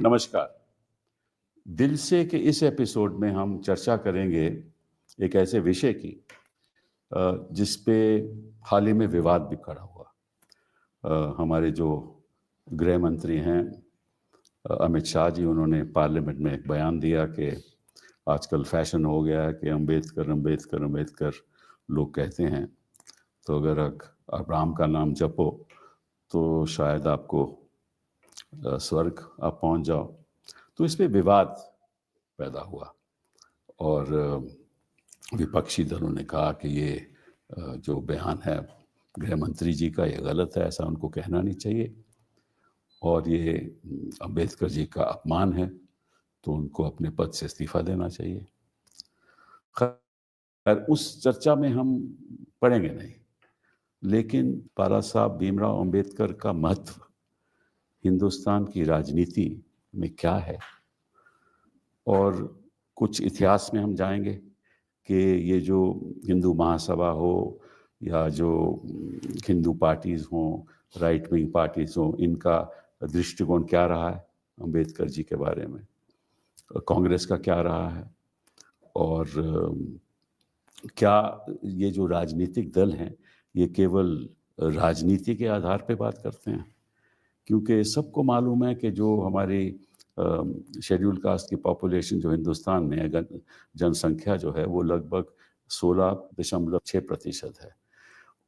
नमस्कार। दिल से के इस एपिसोड में हम चर्चा करेंगे एक ऐसे विषय की जिस पे हाल ही में विवाद भी खड़ा हुआ। हमारे जो गृह मंत्री हैं अमित शाह जी, उन्होंने पार्लियामेंट में एक बयान दिया कि आजकल फैशन हो गया है कि अम्बेडकर अम्बेडकर अम्बेडकर लोग कहते हैं, तो अगर आप राम का नाम जपो तो शायद आपको स्वर्ग आप पहुंच जाओ। तो इस पे विवाद पैदा हुआ और विपक्षी दलों ने कहा कि ये जो बयान है गृह मंत्री जी का, ये गलत है, ऐसा उनको कहना नहीं चाहिए और ये अम्बेडकर जी का अपमान है, तो उनको अपने पद से इस्तीफा देना चाहिए। खैर, उस चर्चा में हम पड़ेंगे नहीं, लेकिन बाला साहब भीमराव अम्बेडकर का महत्व हिंदुस्तान की राजनीति में क्या है, और कुछ इतिहास में हम जाएंगे कि ये जो हिंदू महासभा हो या जो हिंदू पार्टीज़ हों, राइट विंग पार्टीज़ हों, इनका दृष्टिकोण क्या रहा है अम्बेडकर जी के बारे में, कांग्रेस का क्या रहा है, और क्या ये जो राजनीतिक दल हैं ये केवल राजनीति के आधार पे बात करते हैं। क्योंकि सबको मालूम है कि जो हमारी शेड्यूल कास्ट की पॉपुलेशन जो हिंदुस्तान में है, जनसंख्या जो है वो लगभग 16.6% है,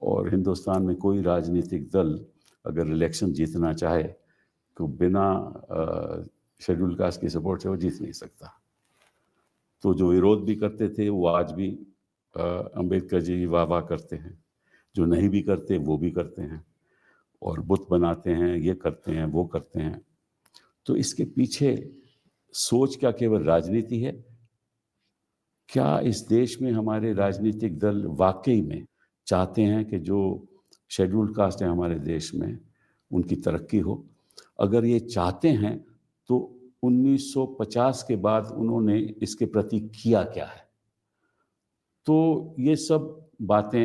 और हिंदुस्तान में कोई राजनीतिक दल अगर इलेक्शन जीतना चाहे तो बिना शेड्यूल कास्ट की सपोर्ट से वो जीत नहीं सकता। तो जो विरोध भी करते थे वो आज भी अम्बेडकर जी वाह वाह करते हैं, जो नहीं भी करते वो भी करते हैं, और बुत बनाते हैं, ये करते हैं, वो करते हैं। तो इसके पीछे सोच क्या केवल राजनीति है? क्या इस देश में हमारे राजनीतिक दल वाकई में चाहते हैं कि जो शेड्यूल्ड कास्ट है हमारे देश में उनकी तरक्की हो? अगर ये चाहते हैं तो 1950 के बाद उन्होंने इसके प्रति किया क्या है? तो ये सब बातें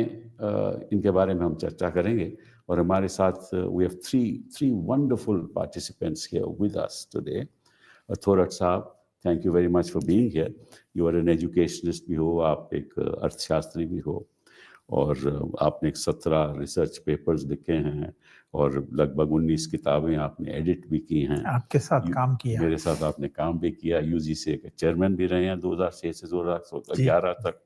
इनके बारे में हम चर्चा करेंगे, और हमारे साथ we have three wonderful participants here with us today. Thorat साहब, thank you very much for being here. You are an educationist भी हो, आप एक अर्थशास्त्री भी हो, और आपने 17 रिसर्च पेपर्स लिखे हैं और लगभग 19 किताबें आपने एडिट भी की हैं। आपके साथ काम किया, मेरे साथ आपने काम भी किया। यूजीसी के चेयरमैन भी रहे हैं 2006 से 2011 तक,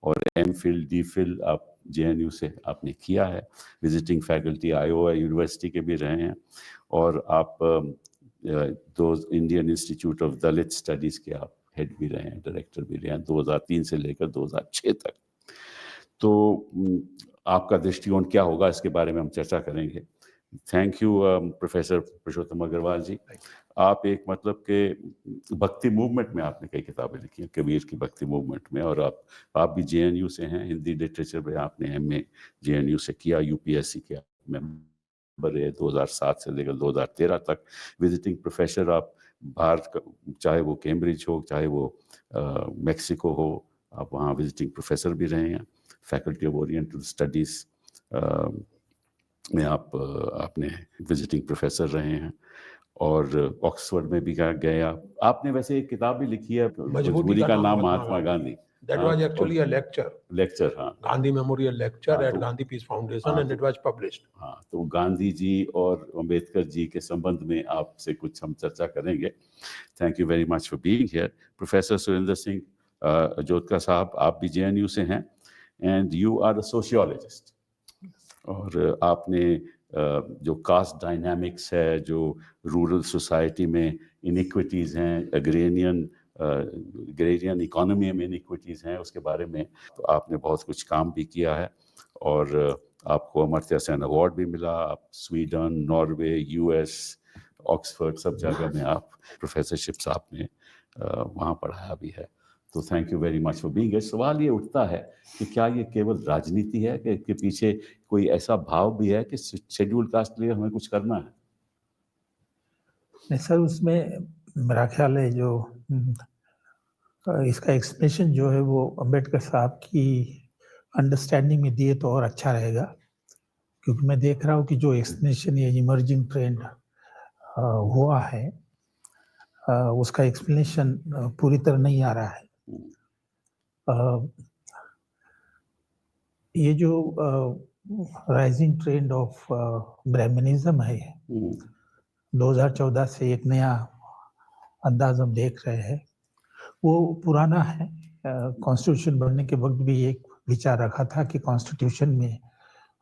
और एमफिल डीफिल आप जेएनयू से आपने किया है। विजिटिंग फैकल्टी आयोवा यूनिवर्सिटी के भी रहे हैं, और आप दो Indian institute of Dalit studies के आप हेड भी रहे हैं, डायरेक्टर भी रहे हैं 2003 से लेकर 2006 तक। तो आपका दृष्टिकोण क्या होगा इसके बारे में हम चर्चा करेंगे। थैंक यू प्रोफेसर पुरुषोत्तम अग्रवाल जी। आप एक मतलब के भक्ति मूवमेंट में आपने कई किताबें लिखी हैं, कबीर की भक्ति मूवमेंट में, और आप भी जेएनयू से हैं, हिंदी लिटरेचर में आपने एमए जेएनयू से किया, यूपीएससी के मेंबर रहे 2007 से लेकर 2013 तक। विजिटिंग प्रोफेसर आप बाहर, चाहे वो कैम्ब्रिज हो, चाहे वो मैक्सिको हो, आप वहाँ विजिटिंग प्रोफेसर भी रहे हैं। फैकल्टी ऑफ ओरिएंटल स्टडीज़ में आपने विजिटिंग प्रोफेसर रहे हैं, और ऑक्सफोर्ड में भी गए आप। आपने वैसे एक किताब भी लिखी है, मजबूरी का नाम Mahatma Gandhi. That was actually a lecture. हाँ, Gandhi Memorial Lecture at Gandhi Peace Foundation, and it was published. हाँ, तो गांधी जी और अम्बेडकर जी के संबंध में आपसे कुछ हम चर्चा करेंगे। Thank you very much for being here. Professor Surendra Singh Jotka साहब, आप भी जेएनयू से हैं, and you are a sociologist, और आपने जो कास्ट डायनामिक्स है, जो रूरल सोसाइटी में इनइक्विटीज़ हैं, एग्रेरियन इकोनॉमी में इनइक्विटीज़ हैं, उसके बारे में तो आपने बहुत कुछ काम भी किया है, और आपको अमर्त्य सेन अवार्ड भी मिला। आप स्वीडन, नॉर्वे, यूएस, ऑक्सफोर्ड, सब जगह में आप प्रोफेसरशिप्स आपने वहाँ पढ़ाया भी है। तो thank you very much for being here. सवाल ये उठता है कि क्या ये केवल राजनीति है, कि इसके पीछे कोई ऐसा भाव भी है कि शेड्यूल कास्ट के लिए हमें कुछ करना है? नहीं सर, उसमें मेरा ख्याल है जो इसका एक्सप्लेनेशन जो है वो अम्बेडकर साहब की अंडरस्टैंडिंग में दिए तो और अच्छा रहेगा, क्योंकि मैं देख रहा हूँ कि जो एक्सप्लेनेशन ये इमर्जिंग ट्रेंड हुआ है उसका एक्सप्लेनेशन पूरी तरह नहीं आ रहा है। ये जो राइजिंग ट्रेंड ऑफ ब्राह्मणिज्म है, 2014 से एक नया अंदाज हम देख रहे हैं। वो पुराना है। कॉन्स्टिट्यूशन बनने के वक्त भी एक विचार रखा था कि कॉन्स्टिट्यूशन में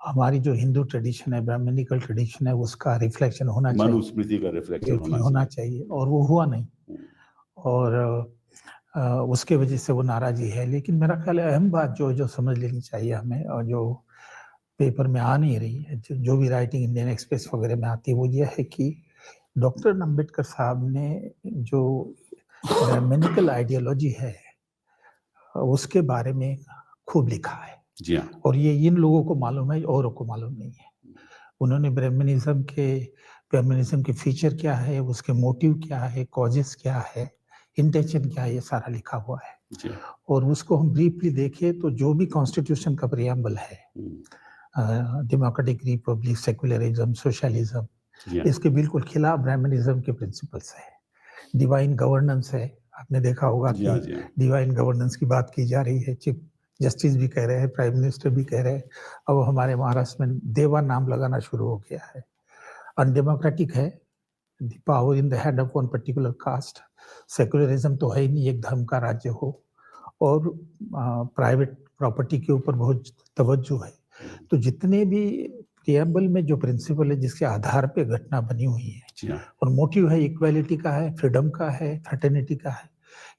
हमारी जो हिंदू ट्रेडिशन है, ब्राह्मणिकल ट्रेडिशन है, उसका रिफ्लेक्शन होना चाहिए, मनुस्मृति का रिफ्लेक्शन होना चाहिए, और वो हुआ नहीं। और उसके वजह से वो नाराजगी है। लेकिन मेरा ख्याल है अहम बात जो समझ लेनी चाहिए हमें, और जो पेपर में आ नहीं रही है, जो भी राइटिंग इंडियन एक्सप्रेस वगैरह में आती है, वो ये है कि डॉक्टर अम्बेडकर साहब ने जो ब्राह्मणिकल आइडियोलॉजी है उसके बारे में खूब लिखा है। जी हाँ। और ये इन लोगों को मालूम है, औरों को मालूम नहीं है। उन्होंने ब्राह्मणिज्म के फीचर क्या है, उसके मोटिव क्या है, कॉजेस क्या है, इंटेंशन क्या है, ये सारा लिखा हुआ है। जी। और उसको हम ब्रीफली देखें तो जो भी कॉन्स्टिट्यूशन का प्रियम्बल है, डेमोक्रेटिक रिपब्लिक, सेकुलरिज्म, सोशलिज्म, इसके बिल्कुल खिलाफ ब्राह्मणिज्म के प्रिंसिपल्स है। डिवाइन गवर्नेंस है, आपने देखा होगा कि डिवाइन गवर्नेंस की बात की जा रही है, चीफ जस्टिस भी कह रहे हैं, प्राइम मिनिस्टर भी कह रहे हैं, अब हमारे महाराष्ट्र में देवा नाम लगाना शुरू हो गया है। अनडेमोक्रेटिक है, the power in the hand of one particular caste. Secularism तो है ही नहीं, एक धर्म का राज्य हो, और प्राइवेट प्रॉपर्टी के ऊपर बहुत तवज्जो है। तो जितने भी प्रियम्बल में जो प्रिंसिपल है, जिसके आधार पे घटना बनी हुई है, और मोटिव है इक्वालिटी का है, फ्रीडम का है, फ्रेटर्निटी का है,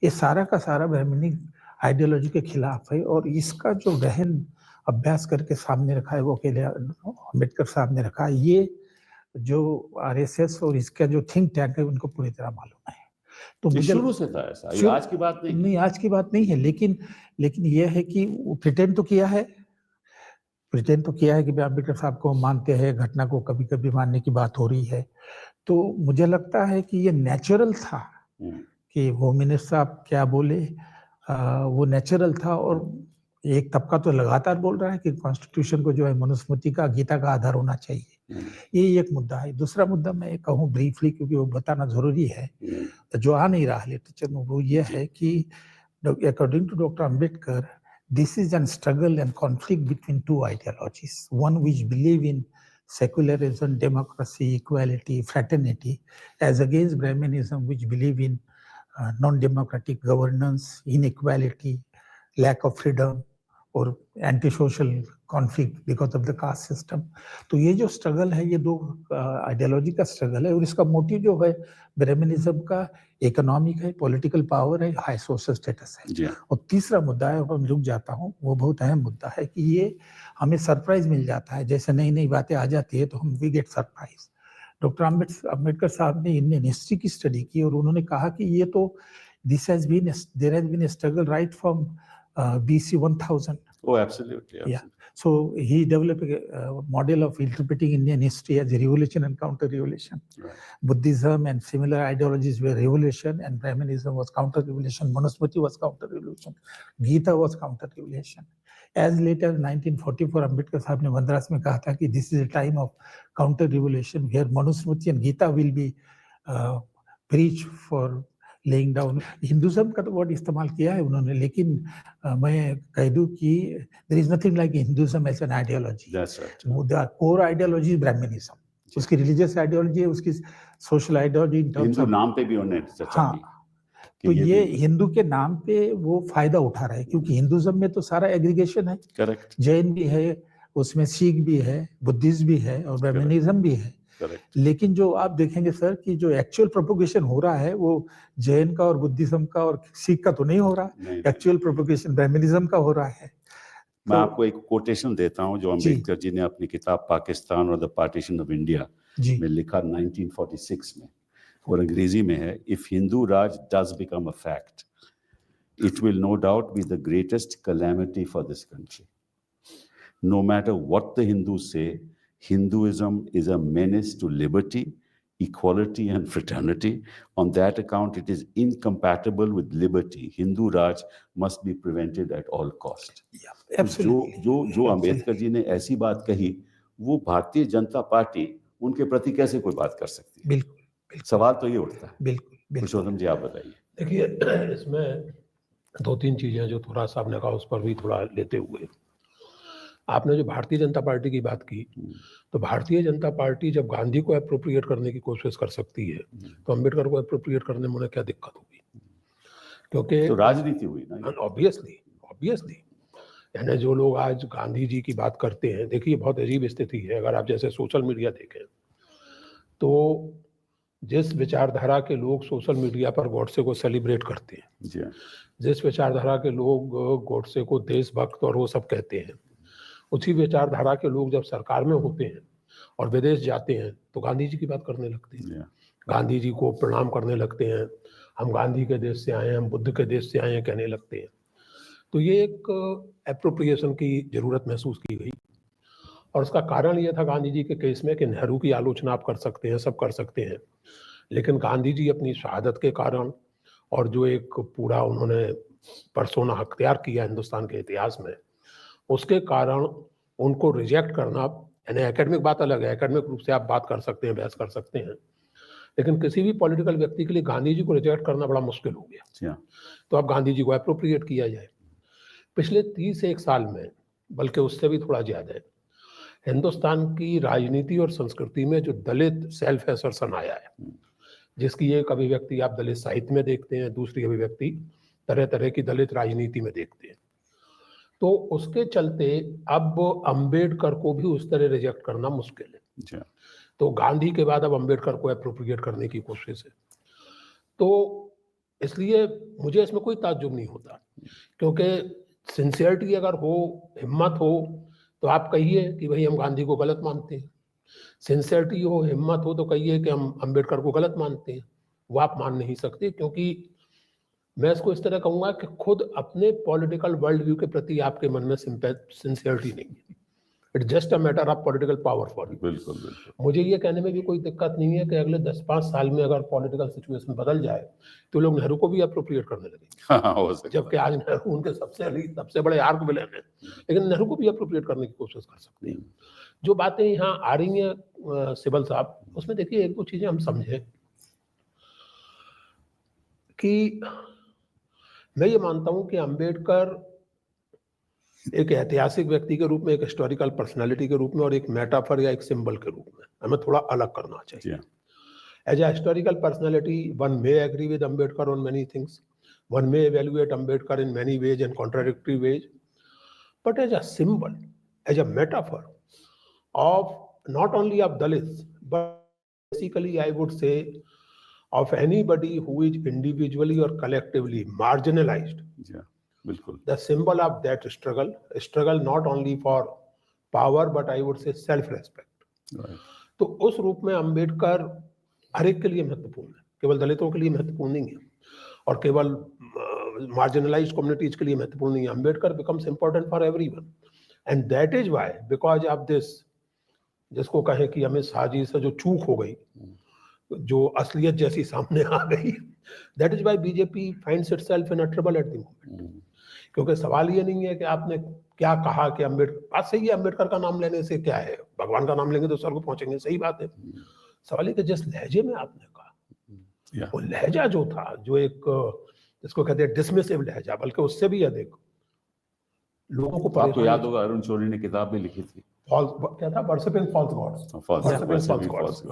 ये सारा का सारा ब्राह्मणिक आइडियोलॉजी के खिलाफ है। और इसका जो गहन अभ्यास करके सामने रखा है, वो अकेले अम्बेडकर साहब ने रखा है। ये जो आरएसएस और इसका जो थिंक टैंक है, उनको पूरी तरह मालूम है। तो मुझे शुरू से था ऐसा, ये आज की बात नहीं, आज की बात नहीं है। लेकिन यह है कि प्रिटेंड तो किया है कि अम्बेडकर साहब को मानते हैं, घटना को कभी कभी मानने की बात हो रही है। तो मुझे लगता है कि ये नेचुरल था कि होम मिनिस्टर साहब क्या बोले, वो नेचुरल था। और एक तबका तो लगातार बोल रहा है कि कॉन्स्टिट्यूशन को जो है मनुस्मृति का, गीता का आधार होना चाहिए। ये एक मुद्दा है। दूसरा मुद्दा मैं कहूँ ब्रीफली, क्योंकि वो बताना जरूरी है, तो जो आ नहीं रहा लिटरेचर में, वो ये है कि according to doctor Ambedkar, this is a struggle and conflict between two ideologies, one which believe in secularism, democracy, equality, fraternity, as against Brahmanism, which believe in non-democratic governance, inequality, lack of freedom, और anti-social conflict because of the caste system. तो ये जो struggle है, ये दो ideology का struggle है। और इसका मोटिव जो है ब्राह्मणिज्म का इकोनॉमिक है, पॉलिटिकल पावर है, हाई सोशल स्टेटस है। और तीसरा मुद्दा है, और मैं रुक जाता हूँ, वो बहुत अहम मुद्दा है कि ये हमें सरप्राइज मिल जाता है। जैसे नई नई बातें आ जाती है तो हम we get surprise. Doctor Ambedkar sahab ने इंडियन हिस्ट्री की स्टडी की, और उन्होंने कहा कि ये तो there has been a struggle right from BC 1000. Oh, absolutely. Yeah. So he developed a model of interpreting Indian history as a revolution and counter-revolution. Right. Buddhism and similar ideologies were revolution, and Brahmanism was counter-revolution. Manusmriti was counter-revolution. Gita was counter-revolution. As late as 1944, Ambedkar साहब ने मद्रास में कहा था कि this is a time of counter-revolution where Manusmriti and Gita will be preached for laying down. Hinduism का तो word इस्तेमाल किया है उन्होंने, लेकिन मैं कह दूं कि there is nothing like Hinduism as an ideology. The core ideology Brahmanism, उसकी रिलीजियस आइडियोलॉजी है, उसकी social ideology in terms of नाम पे भी उन्होंने चर्चा की। तो ये हिंदू के नाम पे वो फायदा उठा रहा है, क्योंकि हिंदुज्म में तो सारा एग्रीगेशन है। करेक्ट। जैन भी है, उसमें सिख भी है, बुद्धिज्म भी है, और ब्राह्मणिज्म भी है। Correct. लेकिन जो आप देखेंगे सर कि जो एक्चुअल प्रोपोगेशन हो रहा है, वो जैन का और बुद्धिज्म का और सिख का तो नहीं हो रहा। एक्चुअल प्रोपोगेशन ब्राह्मणिज्म का हो रहा है। मैं आपको एक कोटेशन देता हूं जो अम्बेडकर जी ने अपनी किताब पाकिस्तान और द पार्टीशन ऑफ इंडिया में लिखा 1946 में, और अंग्रेजी में है, if Hindu Raj does become a fact, it will no doubt be the greatest calamity for this country. No matter what the Hindus say, Hinduism is a menace to liberty, equality, and fraternity. On that account, it is incompatible with liberty. Hindu Raj must be prevented at all cost. Yeah, absolutely. जो अम्बेडकर जी ने ऐसी बात कही, वो Bharatiya Janata party उनके प्रति कैसे कोई बात कर सकती है? बिल्कुल। सवाल तो ये उठता है। बिल्कुल। पुरुषोत्तम जी आप बताइए। देखिए, इसमें दो तीन चीजें जो थोड़ा सा आपने कहा उस पर भी थोड़ा लेते हुए, आपने जो भारतीय जनता पार्टी की बात की, तो भारतीय जनता पार्टी जब गांधी को अप्रोप्रिएट करने की कोशिश कर सकती है तो अम्बेडकर को अप्रोप्रिएट करने में उन्हें क्या दिक्कत होगी? क्योंकि तो राजनीति हुई ना। ऑब्वियसली यानी जो लोग आज गांधी जी की बात करते हैं, देखिए बहुत अजीब स्थिति है। अगर आप जैसे सोशल मीडिया देखें तो जिस विचारधारा के लोग सोशल मीडिया पर गॉडसे को सेलिब्रेट करते हैं, जी हाँ। जिस विचारधारा के लोग गॉडसे को देशभक्त और वो सब कहते हैं, उसी विचारधारा के लोग जब सरकार में होते हैं और विदेश जाते हैं तो गांधी जी की बात करने लगते हैं, जी हाँ। गांधी जी को प्रणाम करने लगते हैं, हम गांधी के देश से आए हैं, हम बुद्ध के देश से आए हैं कहने लगते हैं। तो ये एक एप्रोप्रिएशन की जरूरत महसूस की गई और उसका कारण ये था गांधी जी के केस में कि नेहरू की आलोचना आप कर सकते हैं, सब कर सकते हैं, लेकिन गांधी जी अपनी शहादत के कारण और जो एक पूरा उन्होंने पर्सोना अख्तियार किया हिंदुस्तान के इतिहास में, उसके कारण उनको रिजेक्ट करना, यानी एकेडमिक बात अलग है, एकेडमिक रूप से आप बात कर सकते हैं, बहस कर सकते हैं, लेकिन किसी भी पॉलिटिकल व्यक्ति के लिए गांधी जी को रिजेक्ट करना बड़ा मुश्किल हो गया। तो अब गांधी जी को एप्रोप्रिएट किया जाए। पिछले 31 साल में, बल्कि उससे भी थोड़ा ज्यादा है, हिंदुस्तान की राजनीति और संस्कृति में जो दलित सेल्फ एसर्शन आया है, जिसकी एक अभिव्यक्ति आप दलित साहित्य में देखते हैं, दूसरी अभिव्यक्ति तरह तरह की दलित राजनीति में देखते हैं, तो उसके चलते अब अंबेडकर को भी उस तरह रिजेक्ट करना मुश्किल है। तो गांधी के बाद अब अंबेडकर को एप्रोप्रिएट करने की कोशिश है। तो इसलिए मुझे इसमें कोई ताज्जुब नहीं होता, क्योंकि सिंसियरिटी अगर हो, हिम्मत हो, तो आप कहिए कि भाई हम गांधी को गलत मानते हैं। सिंसियरिटी हो, हिम्मत हो, तो कहिए कि हम अंबेडकर को गलत मानते हैं। वो आप मान नहीं सकते, क्योंकि मैं इसको इस तरह कहूंगा कि खुद अपने पॉलिटिकल वर्ल्ड व्यू के प्रति आपके मन में सिंसियरिटी नहीं है। It's just a matter of political power for you. बिल्कुल बिल्कुल। मुझे ये कहने में भी कोई दिक्कत नहीं है कि अगले 10-5 साल में अगर पॉलिटिकल सिचुएशन बदल जाए तो लोग नेहरू को भी अप्रोप्रिएट करने लगे, जबकि आज नेहरू उनके सबसे बड़े आर्क विलेन है, लेकिन नेहरू को भी अप्रोप्रिएट करने की कोशिश कर सकते हैं। जो बातें यहाँ आ रही हैं सिबल साहब, उसमें देखिए एक दो चीजें हम समझें कि मैं ये मानता हूं कि अंबेडकर एक ऐतिहासिक व्यक्ति के रूप में, एक हिस्टोरिकल पर्सनालिटी के रूप में और एक मेटाफर या एक सिंबल के रूप में हमें थोड़ा अलग करना चाहिए। As a historical personality, one may agree with Ambedkar on many things, one may evaluate Ambedkar in many ways and contradictory ways, but as a symbol, as a metaphor of not only of Dalits, but basically I would say of anybody who is individually or collectively marginalized. The symbol of that struggle not only for power but I would say self-respect. तो उस रूप में अंबेडकर हर एक के लिए महत्वपूर्ण है, केवल दलितों के लिए महत्वपूर्ण नहीं है और केवल मार्जिनलाइज्ड कम्युनिटीज के लिए महत्वपूर्ण नहीं है। Ambedkar becomes important for everyone and that is why, because of this, जिसको कहें कि अमित शाह जी से जो चूक हो गई, जो असलियत जैसी सामने आ गई, that is why BJP finds itself in a trouble at the moment. क्योंकि सवाल ये नहीं है कि आपने क्या कहा कि अंबेडकर, बात सही है, अंबेडकर का नाम लेने से क्या है, भगवान का नाम लेंगे तो स्वर्ग पहुंचेंगे, सही बात है। सवाल है कि जिस लहजे में आपने कहा, वो लहजा जो था, जो एक जिसको कहते हैं डिसमिसिव लहजा, बल्कि उससे भी अधिक लोगों को, आपको याद होगा अरुण शौरी ने किताब भी लिखी थी, क्या था, वर्शिपिंग फॉल्स गॉड्स।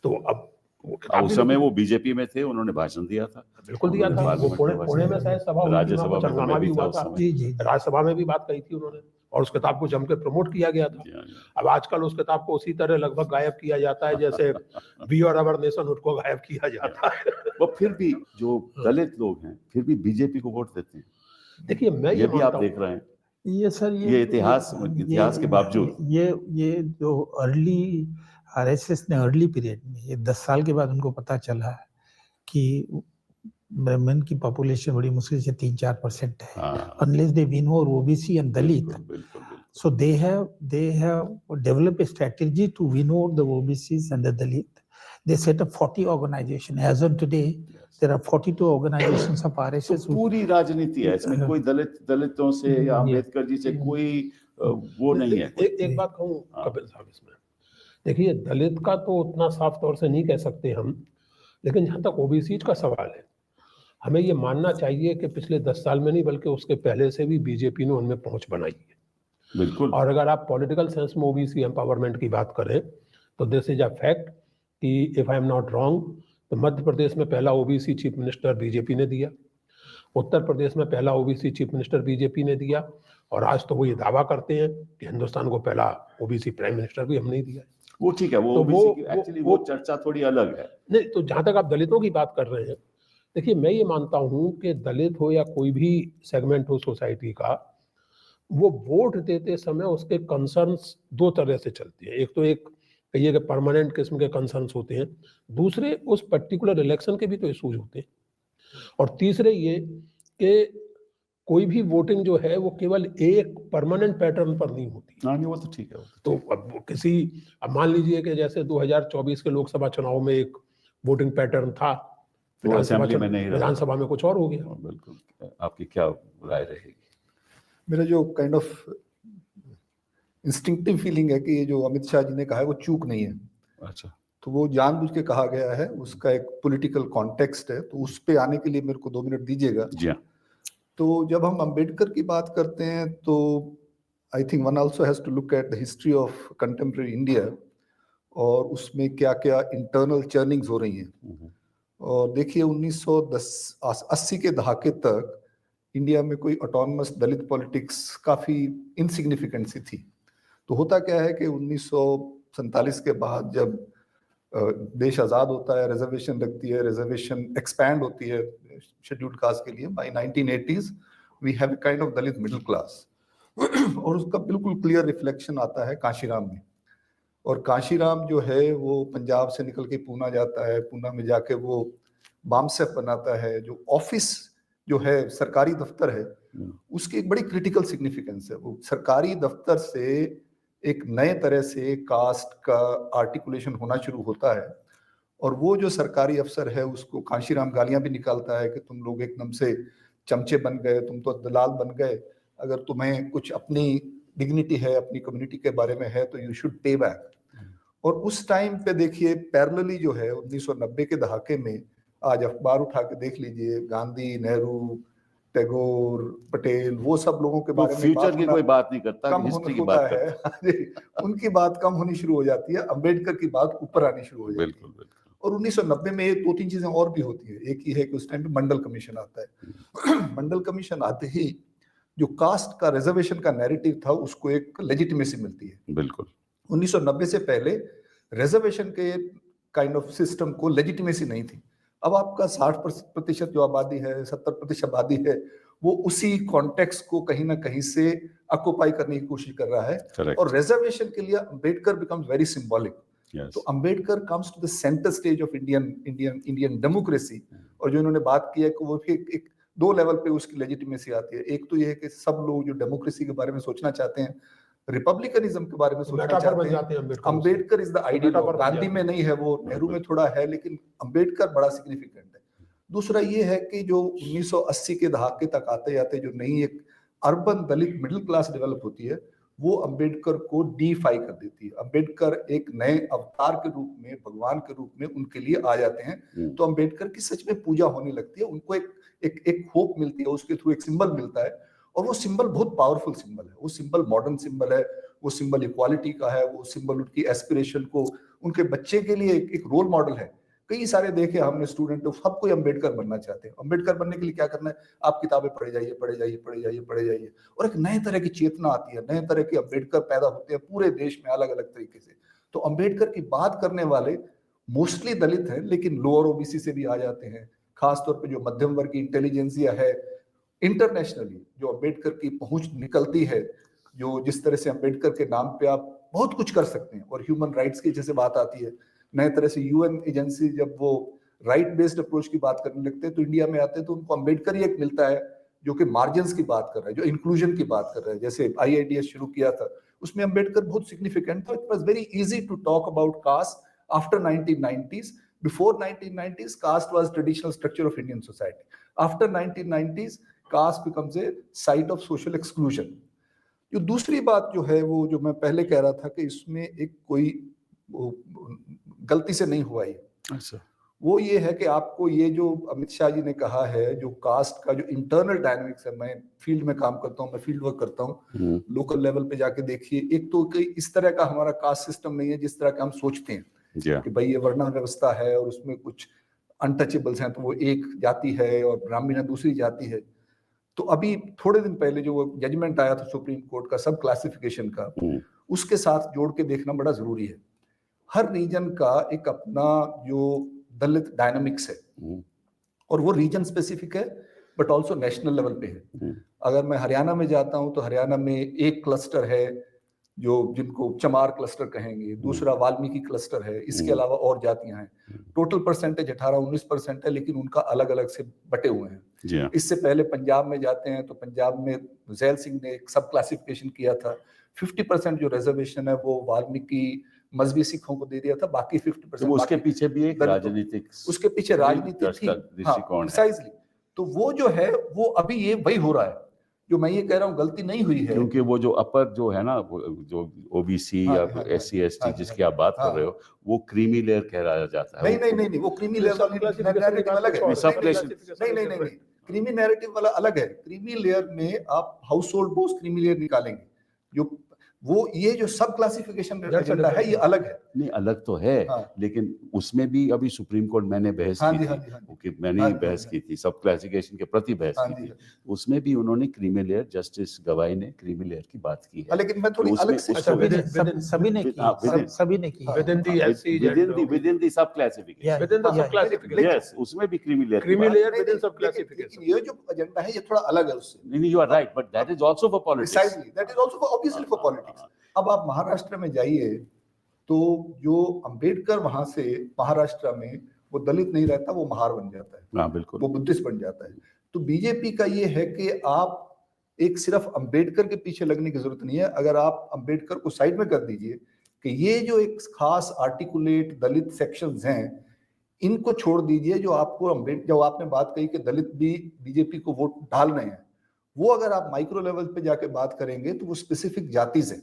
तो अब उस समय वो बीजेपी में थे, उन्होंने भाषण दिया था, बिल्कुल दिया था, वो पुणे में शायद सभा, राज्यसभा में भी हुआ था, राज्यसभा में भी बात कही थी उन्होंने, और उस किताब को जम के प्रमोट किया गया था। अब आजकल उस किताब को उसी तरह लगभग गायब किया जाता है जैसे वी और अवर नेशनहुड को गायब किया जाता है। वो फिर भी जो दलित लोग हैं फिर भी बीजेपी को वोट देते हैं। देखिए मैं ये भी आप देख रहे हैं, ये सर, ये इतिहास के बावजूद ये जो अर्ली आरएसएस ने अर्ली पीरियड में, ये 10 साल के बाद उनको पता चला कि ब्राह्मण की पॉपुलेशन बड़ी मुश्किल से 3-4% है, unless they win over OBC and Dalit. So they have developed a strategy to win over the OBCs and the Dalit. They set up 40 organizations. As of today, there are 42 organizations of RSS. तो पूरी राजनीति है इसमें, कोई दलितों से या अम्बेडकर जी से कोई वो नहीं है। एक बात कहूँ कपिल साहब, इसमें देखिए दलित का तो उतना साफ तौर से नहीं कह सकते हम, लेकिन जहाँ तक ओबीसी का सवाल है, हमें ये मानना चाहिए कि पिछले 10 साल में नहीं बल्कि उसके पहले से भी बीजेपी ने उनमें पहुंच बनाई है। बिल्कुल। और अगर आप पॉलिटिकल सेंस में ओबीसी एम्पावरमेंट की बात करें तो दिस इज अ फैक्ट कि if I am not wrong तो मध्य प्रदेश में पहला ओबीसी चीफ मिनिस्टर बीजेपी ने दिया, उत्तर प्रदेश में पहला ओबीसी चीफ मिनिस्टर बीजेपी ने दिया, और आज तो वो ये दावा करते हैं कि हिंदुस्तान को पहला ओबीसी प्राइम मिनिस्टर भी हमने ही दिया। वो ठीक है, वो तो ओबीसी की एक्चुअली वो चर्चा थोड़ी अलग है। नहीं, तो जहां तक आप दलितों की बात कर रहे हैं, देखिए मैं ये मानता हूं कि दलित हो या कोई भी सेगमेंट हो सोसाइटी का, वो वोट देते समय उसके कंसर्न्स दो तरह से चलते हैं। एक तो एक कहिए कि परमानेंट किस्म के कंसर्न्स होते हैं, दूसरे उस पर्टिकुलर इलेक्शन के भी तो इशूज होते हैं, और तीसरे ये कि कोई भी वोटिंग जो है वो केवल एक परमानेंट पैटर्न पर नहीं होती। हाँ नहीं, वो तो ठीक है। तो अब किसी, अब मान लीजिए कि जैसे 2024 के लोकसभा चुनाव में एक वोटिंग पैटर्न था, विधानसभा में कुछ और हो गया। बिल्कुल। आपकी क्या राय रहेगी? मेरा जो काइंड ऑफ इंस्टिंक्टिव फीलिंग है कि ये जो अमित शाह जी ने कहा है वो चूक नहीं है। अच्छा। तो वो जानबूझ के कहा गया है, उसका एक पॉलिटिकल कॉन्टेक्स्ट है, तो उस पे आने के लिए मेरे को 2 मिनट दीजिएगा। जी हाँ। तो जब हम अंबेडकर की बात करते हैं तो I think one also has to look at the history of contemporary India, और उसमें क्या क्या इंटरनल चर्निंग्स हो रही हैं। और देखिए 1980 के दहाके तक इंडिया में कोई ऑटोनमस दलित पॉलिटिक्स काफ़ी इनसिग्निफिकेंट सी थी। तो होता क्या है कि 1947 के बाद जब देश आज़ाद होता है, रिजर्वेशन लगती है, रिजर्वेशन एक्सपैंड होती है शेड्यूल्ड कास्ट के लिए, by 1980s we have a kind of Dalit middle class. और उसका बिल्कुल क्लियर रिफ्लेक्शन आता है कांशीराम में। और कांशीराम जो है वो पंजाब से निकल के पूना जाता है, पूना में जाके वो बामसेफ बनाता है, जो ऑफिस जो है सरकारी दफ्तर है, उसकी एक बड़ी क्रिटिकल सिग्निफिकेंस है। वो सरकारी दफ्तर से एक नए तरह से कास्ट का आर्टिकुलेशन होना शुरू होता है, और वो जो सरकारी अफसर है उसको कांशीराम गालियां भी निकालता है कि तुम लोग एकदम से चमचे बन गए, तुम तो दलाल बन गए, अगर तुम्हें कुछ अपनी डिग्निटी है, अपनी कम्युनिटी के बारे में है तो यू शुड पे बैक। और उस टाइम पे देखिए पैरेलली जो है 1990 के दहाके में, आज अखबार उठा के देख लीजिए, गांधी, नेहरू, टैगोर, पटेल, वो सब लोगों के बारे में फ्यूचर की कोई बात नहीं करता, कम हिस्ट्री की होता बात करता है। उनकी बात कम होनी शुरू हो जाती है, अंबेडकर की बात ऊपर आनी शुरू हो जाती है। बिल्कुल बिल्कुल। और 1990 में 2-3 चीजें और भी होती है। एक ही है कि उस टाइम पे मंडल कमीशन आता है। मंडल कमीशन आते ही जो कास्ट का रिजर्वेशन का नैरेटिव था उसको एक लेजिटिमेसी मिलती है। बिल्कुल। 1990 से पहले रिजर्वेशन के काइंड ऑफ सिस्टम को लेजिटिमेसी नहीं थी। अब आपका 60% जो आबादी है, 70% आबादी है, वो उसी कॉन्टेक्स्ट को कहीं ना कहीं से ऑक्युपाई करने की कोशिश कर रहा है। Correct. और रिजर्वेशन के लिए Ambedkar becomes very symbolic. Yes. तो Ambedkar comes to the centre stage of Indian democracy. और जो इन्होंने बात की है कि वो भी एक 2 लेवल पे उसकी लेजिटिमेसी आती है। एक तो ये है कि सब लोग जो डेमोक्रेसी के बारे में सोचना चाहते हैं, रिपब्लिकनिज्म के बारे में सोचना चाहते हैं, Ambedkar is the ideal. Gandhi में नहीं है वो, नेहरू में थोड़ा है, लेकिन अंबेडकर बड़ा सिग्निफिकेंट है। दूसरा ये है कि जो 1980 के दहाके तक आते आते जो नई एक अर्बन दलित मिडिल क्लास डेवलप होती है, वो अंबेडकर को डीफाई कर देती है। अंबेडकर एक नए अवतार के रूप में, भगवान के रूप में उनके लिए आ जाते हैं। तो अंबेडकर की सच में पूजा होने लगती है, उनको एक होप मिलती है, उसके थ्रू एक सिंबल मिलता है। और वो सिंबल बहुत पावरफुल सिंबल है। वो सिंबल मॉडर्न सिंबल है, वो सिंबल इक्वालिटी का है, वो सिंबल उनकी एस्पिरेशन को, उनके बच्चे के लिए एक रोल मॉडल है। कई सारे देखे हमने स्टूडेंट, सब कोई अंबेडकर बनना चाहते हैं। अंबेडकर बनने के लिए क्या करना है? आप किताबें पढ़े जाइए, पढ़े जाइए, पढ़े जाइए, पढ़े जाइए, और एक नए तरह की चेतना आती है, नए तरह के अंबेडकर पैदा होते हैं पूरे देश में अलग अलग तरीके से। तो अंबेडकर की बात करने वाले मोस्टली दलित हैं, लेकिन लोअर ओबीसी से भी आ जाते हैं। खासतौर पर जो मध्यम वर्ग की इंटेलिजेंसिया है, इंटरनेशनली जो अंबेडकर की पहुंच निकलती है, जो जिस तरह से अंबेडकर के नाम पे आप बहुत कुछ कर सकते हैं। और ह्यूमन राइट्स की जैसे बात आती है, नए तरह से यूएन एजेंसी जब वो राइट बेस्ड अप्रोच की बात करने लगते हैं, तो इंडिया में आते हैं तो उनको अंबेडकर ही एक मिलता है जो कि मार्जिन्स की बात कर रहा है, जो इंक्लूजन की बात कर रहा है। जैसे आईआईडीएस शुरू किया था, उसमें अंबेडकर बहुत सिग्निफिकेंट था। It was very easy to talk about caste after 1990s. Before 1990s, caste was traditional structure of Indian society. After 1990s, caste becomes a site of social exclusion. जो दूसरी बात जो है, वो जो मैं पहले कह रहा था कि इसमें एक कोई गलती से नहीं हुआ ये। अच्छा। वो ये है कि आपको ये जो अमित शाह जी ने कहा है, जो कास्ट का जो इंटरनल डायनामिक्स है, मैं फील्ड में काम करता हूँ, मैं फील्ड वर्क करता हूँ, लोकल लेवल पे जाके देखिए, एक तो इस तरह का हमारा कास्ट सिस्टम नहीं है जिस तरह का हम सोचते हैं कि भाई ये वर्णा व्यवस्था है और उसमें कुछ अनटचेबल्स हैं, तो वो एक जाति है और ब्राह्मण दूसरी जाति है। तो अभी थोड़े दिन पहले जो वो जजमेंट आया था सुप्रीम कोर्ट का सब क्लासिफिकेशन का, उसके साथ जोड़ के देखना बड़ा जरूरी है। हर रीजन का एक अपना जो दलित डायनामिक्स है और वो रीजन स्पेसिफिक है बट ऑल्सो नेशनल लेवल पे है। अगर मैं हरियाणा में जाता हूं तो हरियाणा में एक क्लस्टर है जो जिनको चमार क्लस्टर कहेंगे, दूसरा वाल्मीकि क्लस्टर है, इसके अलावा और जातियां हैं। टोटल परसेंटेज 18-19% है, लेकिन उनका अलग अलग से बटे हुए हैं। इससे पहले पंजाब में जाते हैं तो पंजाब में जैल सिंह ने एक सब क्लासिफिकेशन किया था। 50% जो रिजर्वेशन है वो वाल्मीकि मजहबी सिखों को दे दिया था, बाकी 50% तो उसके पीछे भी एक राजनीतिक, उसके पीछे राजनीति थी, प्रिसाइजली। तो वो जो है वो अभी ये वही हो रहा है जो मैं ये कह रहा हूँ, गलती नहीं हुई है। क्योंकि वो जो अपर जो है ना, जो ओबीसी या SC ST जिसकी आप बात कर रहे हो, वो क्रीमी लेयर कहलाया जाता है। नहीं, वो क्रीमी लेयर वाली नैरेटिव अलग है। नहीं, क्रीमी नैरेटिव वाला अलग है। क्रीमी लेयर में आप house hold Bose creamy layer निकालेंगे, जो वो ये जो सब क्लासिफिकेशन एजेंडा है ये अलग है। नहीं, अलग तो है, लेकिन उसमें भी अभी सुप्रीम कोर्ट मैंने बहस की थी, मैंने ही बहस की थी, सब क्लासिफिकेशन के प्रति बहस की थी। उसमें भी उन्होंने क्रीमी लेयर, जस्टिस गवाई ने क्रीमी लेयर की बात की है। लेकिन मैं थोड़ी अलग से सभी ने की within the sub classification, yes, उसमें भी क्रीमी लेयर विदिन सब क्लासिफिकेशन। ये जो एजेंडा है ये थोड़ा अलग है उससे। नहीं, you are right, but that is also for politics. Precisely, that is also obviously for politics. अब आप महाराष्ट्र में जाइए तो जो अंबेडकर वहां से महाराष्ट्र में वो दलित नहीं रहता, वो महार बन जाता है। हाँ, बिल्कुल, वो बुद्धिस्ट बन जाता है। तो बीजेपी का ये है कि आप एक सिर्फ अंबेडकर के पीछे लगने की जरूरत नहीं है। अगर आप अंबेडकर को साइड में कर दीजिए कि ये जो एक खास आर्टिकुलेट दलित सेक्शंस हैं, इनको छोड़ दीजिए। जो आपको जो आपने बात कही कि दलित भी बीजेपी को वोट डाल रहे हैं, वो अगर आप माइक्रो लेवल पे जाके बात करेंगे तो वो स्पेसिफिक जातिज है,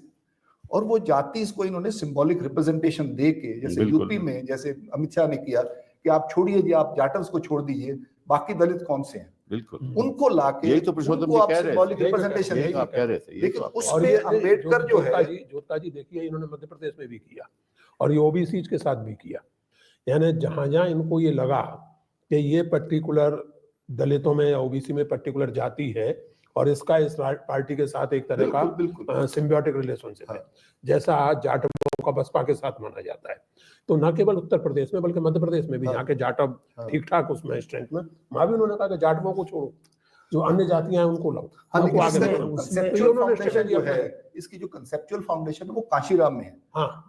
और वो जातिज को इन्होंने सिंबॉलिक रिप्रेजेंटेशन दे के, जैसे यूपी में जैसे अमित शाह ने किया कि आप छोड़िए जी, आप जाटव्स को छोड़ दीजिए, बाकी दलित कौन से हैं, बिल्कुल उनको लाके यही तो पुरुषोत्तम जी कह रहे थे, रिप्रेजेंटेशन आप कह रहे थे। लेकिन उसमें अंबेडकर जो है, जोता जी देखिए, इन्होंने मध्य प्रदेश में भी किया और ये ओबीसी के साथ भी किया। यानी जहां जहां इनको ये लगा कि ये पर्टिकुलर दलितों में या ओबीसी में पर्टिकुलर जाति है और इसका इस पार्टी के साथ एक तरह का सिम्बियोटिक रिलेशनशिप है, जैसा आज जाटवों का बसपा के साथ माना जाता है। तो न केवल उत्तर प्रदेश में बल्कि मध्य प्रदेश में भी जहाँ के जाटव ठीक ठाक उसमें स्ट्रेंथ में, वहां भी उन्होंने कहा कि जाटवों को छोड़ो, जो अन्य जातियां हैं उनको लाओ। इसकी जो कंसेप्चुअल फाउंडेशन है वो कांशीराम में है।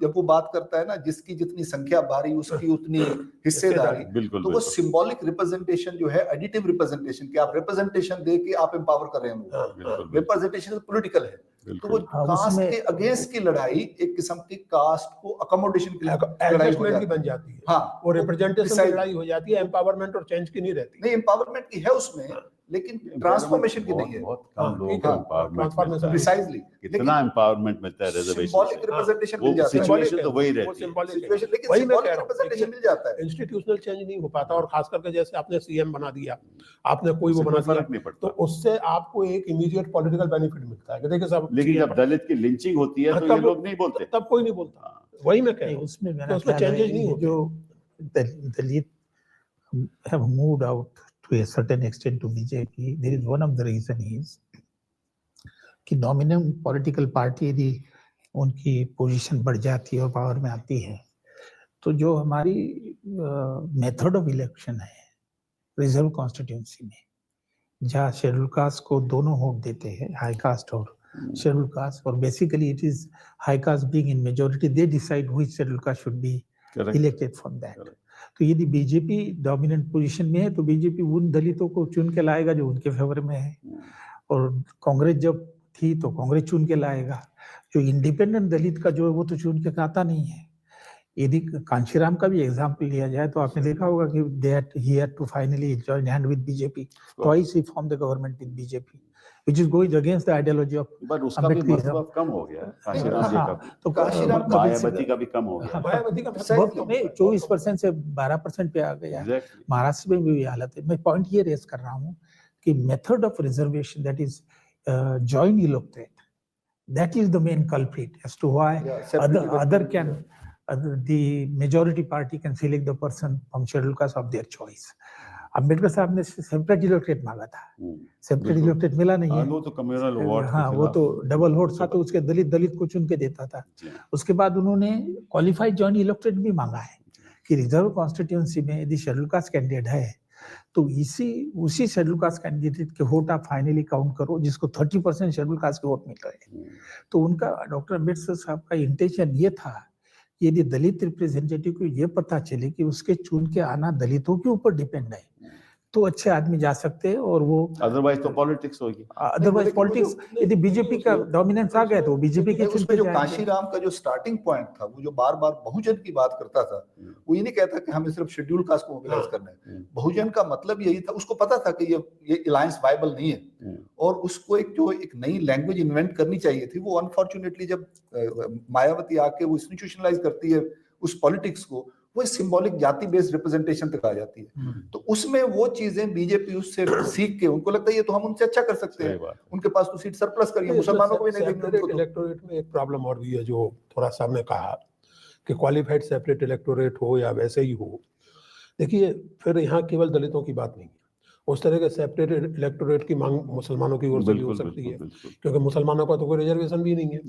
जब वो बात करता है ना, जिसकी जितनी संख्या भारी उसकी उतनी हिस्सेदारी, तो वो सिंबॉलिक रिप्रेजेंटेशन जो है, एडिटिव रिप्रेजेंटेशन, कि आप रिप्रेजेंटेशन दे के आप एम्पावर कर रहे हैं। रिप्रेजेंटेशन पॉलिटिकल है, तो वो कास्ट के अगेंस्ट की लड़ाई एक किस्म की कास्ट को अकोमोडेशन की लड़ाई बन जाती है। हाँ, वो रिप्रेजेंटेशन की लड़ाई हो जाती है, एम्पावरमेंट और चेंज की नहीं रहती। नहीं, एम्पावरमेंट की है उसमें, लेकिन ट्रांसफॉर्मेशन की नहीं है। बहुत कम लोग एम्पावरमेंट, प्रिसाइजली कितना एम्पावरमेंट मिलता है रिजर्वेशन, सिंबॉलिक रिप्रेजेंटेशन मिल जाता है। सिचुएशन तो वही रहती है, सिचुएशन, लेकिन सिंबॉलिक रिप्रेजेंटेशन मिल जाता है। इंस्टीट्यूशनल चेंज नहीं हो पाता, और खास करके जैसे आपने सीएम बना दिया, आपने कोई वो बना दिया, तो उससे आपको एक इमीडिएट पॉलिटिकल बेनिफिट मिलता है। देखिए सब, लेकिन जब दलित की लिंचिंग होती है तो ये लोग नहीं बोलते, तब कोई नहीं बोलता। वही मैं कह रहा हूं, उसमें चेंजेस नहीं होते। जो दलित have moved out to a certain extent to BJP, there is one of the reason is कि dominant political party यदि उनकी पोजीशन बढ़ जाती है और पावर में आती है, तो जो हमारी मेथड ऑफ इलेक्शन है रिजर्व कॉन्स्टिट्यूंसी में, जहाँ शेड्यूल कास्ट को दोनों वोट देते हैं, हाई कास्ट और शेड्यूल कास्ट, और basically it is high cast being in majority, they decide which schedule caste should be elected from that. तो यदि बीजेपी डोमिनेंट पोजीशन में है तो बीजेपी उन दलितों को चुन के लाएगा जो उनके फेवर में है, और कांग्रेस जब थी तो कांग्रेस चुन के लाएगा। जो इंडिपेंडेंट दलित का जो है वो तो चुन के आता नहीं है। यदि कांशीराम का भी एग्जाम्पल लिया जाए तो आपने देखा होगा कि he had to finally join hand with BJP. Twice he formed the government with BJP, which is going against the ideology of but उसका भी Ambedkarism. मतलब कम हो गया है, काशीराम जी हाँ, का तो काशीराम का मायावती का भी कम हो गया। मायावती का बहुत नहीं, 24% से 12% पे आ गया। Exactly. महाराष्ट्र में भी हालत है। मैं पॉइंट ये रेस कर रहा हूँ कि method of reservation that is joint electorate, that is the main culprit as to why other can the majority party can select the person from scheduled caste of their choice. Ambedkar sahab ने separate electorate मांगा था, separate electorate मिला नहीं है। वो तो communal vote, हाँ, वो तो डबल वोट था, तो उसके दलित को चुन के देता था। उसके बाद उन्होंने क्वालिफाइड जॉइंट इलेक्टोरेट भी मांगा है कि रिजर्व कॉन्स्टिट्यूएंसी में यदि शेड्यूल कास्ट कैंडिडेट है तो उसी शेड्यूल कास्ट कैंडिडेट के वोट आप फाइनली काउंट करो जिसको 30% शेड्यूल कास्ट के वोट मिल रहे हैं। तो उनका डॉक्टर अम्बेडकर साहब का इंटेंशन ये था कि यदि दलित रिप्रेजेंटेटिव को ये पता चले कि उसके चुन के आना दलितों के ऊपर डिपेंड है तो अच्छे आदमी जा सकते हैं, और वो अदरवाइज तो पॉलिटिक्स होगी। अदरवाइज पॉलिटिक्स, यदि बीजेपी का डोमिनेंस आ गया तो बीजेपी के चुन के जो जाएंगे। काशीराम का जो स्टार्टिंग पॉइंट था, वो जो बार बार बहुजन की बात करता था, वो ये नहीं कहता कि हमें सिर्फ शेड्यूल कास्ट को मोबिलाइज करना है। बहुजन का मतलब यही था, उसको पता था कि ये अलायंस वायबल नहीं है, और उसको एक नई लैंग्वेज इन्वेंट करनी चाहिए थी। वो अनफॉर्चुनेटली जब मायावती आके वो इंस्टीट्यूशनलाइज करती है उस पॉलिटिक्स को, वो सिंबॉलिक जाति बेस्ड रिप्रेजेंटेशन तक आ जाती है। तो उसमें वो चीजें बीजेपी उससे सीख के उनको लगता है ये तो हम उनसे अच्छा कर सकते हैं, उनके पास तो सीट सरप्लस करिए, मुसलमानों को भी नहीं देंगे उनको। इलेक्टोरेट में एक प्रॉब्लम और भी है जो थोड़ा सा हमने कहा कि क्वालिफाइड सेपरेट इलेक्टोरेट हो या वैसे ही हो। देखिए, फिर यहाँ केवल दलितों की बात नहीं है, उस तरह के सेपरेट इलेक्टोरेट की मांग मुसलमानों की ओर से भी हो सकती है, क्योंकि मुसलमानों का तो कोई रिजर्वेशन भी नहीं है।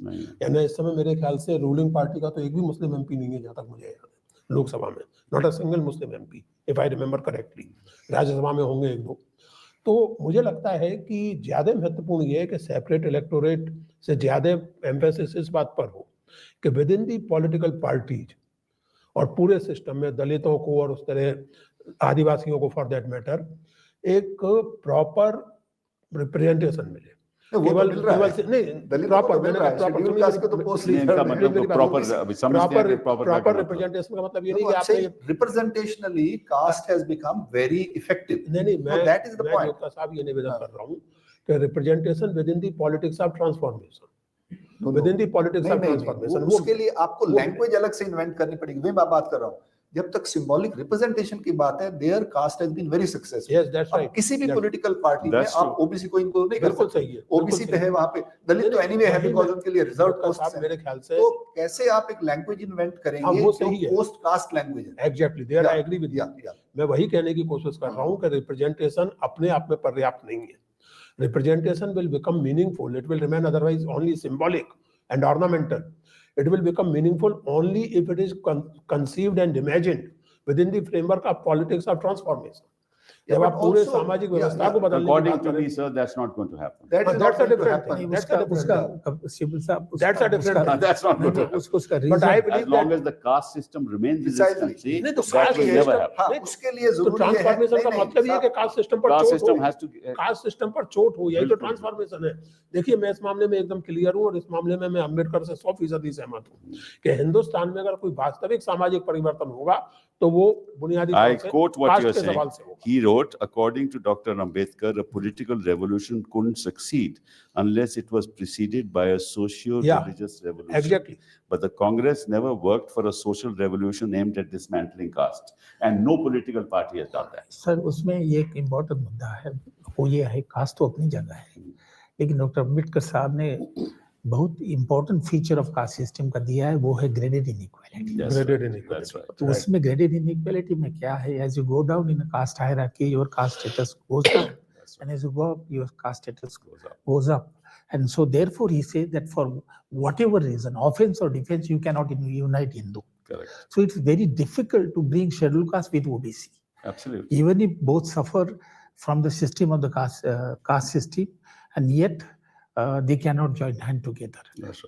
यानी इस समय मेरे ख्याल से रूलिंग पार्टी का तो एक भी मुस्लिम एमपी नहीं है, जहाँ तक मुझे याद है, लोकसभा में not a single Muslim MP, if I remember correctly. Rajya Sabha में होंगे एक दो। तो मुझे लगता है कि ज्यादा महत्वपूर्ण ये है कि सेपरेट इलेक्टोरेट से ज्यादा एम्फेसिस इस बात पर हो कि with in the political parties और पूरे सिस्टम में दलितों को और उस तरह आदिवासियों को फॉर दैट मैटर एक प्रॉपर रिप्रेजेंटेशन मिले। केवल प्रॉपर रिप्रेजेंटेशन का मतलब ये नहीं कि आपने representationally caste has become very effective. नहीं, मैं दैट इज द पॉइंट। मैं साहब ये निवेदन कर रहा हूं कि representation with in the politics of transformation, with in the politics of transformation, उसके लिए आपको लैंग्वेज अलग से इन्वेंट करनी पड़ेगी। मैं बात कर रहा हूं, जब तक सिंबॉलिक रिप्रेजेंटेशन की बात है, there caste has been very successful. Yes, that's right. किसी भी पॉलिटिकल पार्टी में आप ओबीसी को इनको नहीं कर सकते। सही है, ओबीसी पे है, वहां पे दलित तो एनीवे है बिकॉज़ उनके लिए रिजर्व कास्ट है। मेरे ख्याल से तो कैसे आप एक लैंग्वेज इन्वेंट करेंगे जो पोस्ट कास्ट लैंग्वेज है? Exactly, there I agree with you. मैं वही कहने की कोशिश कर रहा हूं कि रिप्रेजेंटेशन अपने आप में पर्याप्त नहीं है। Representation will become meaningful, it will remain otherwise only symbolic and ornamental. It will become meaningful only if it is conceived and imagined within the framework of politics of transformation. जब आप पूरे सामाजिक व्यवस्था को बदलने की बात करें, sir, that's not going to happen. That's a different thing. That's a different thing. That's a different thing. That's not going to happen. But I believe as long as the caste system remains in this country, that will never happen. उसके लिए तो transformation का मतलब ये है कि caste system पर चोट हो, यही तो ट्रांसफॉर्मेशन है। देखिए, मैं इस मामले में एकदम क्लियर हूँ, और इस मामले में मैं अम्बेडकर से 100% सहमत हूँ कि हिंदुस्तान में अगर कोई वास्तविक सामाजिक परिवर्तन होगा तो वो बुनियादी I quote what you are saying. होगा। He wrote, according to Dr. Ambedkar, a political revolution couldn't succeed unless it was preceded by a socio-religious revolution. Exactly. But the Congress never worked for a social revolution aimed at dismantling caste, and no political party has done that. Sir, उसमें ये एक important मुद्दा है, वो ये है cast तो अपनी जगह है, लेकिन डॉक्टर अम्बेडकर साहब ने बहुत important feature of caste system का दिया है, वो है ग्रेडेड इनइक्वालिटी। तो उसमें ग्रेडेड इनइक्वालिटी में क्या है, as you go down in a caste hierarchy your caste status goes down, and as you go up your caste status goes up, and so therefore he says that for whatever reason, offense or defense, you cannot unite Hindu. Correct. So it's very difficult to bring scheduled caste with OBC. Absolutely. Even if both suffer from the system of the caste system, and yet they cannot join hand together.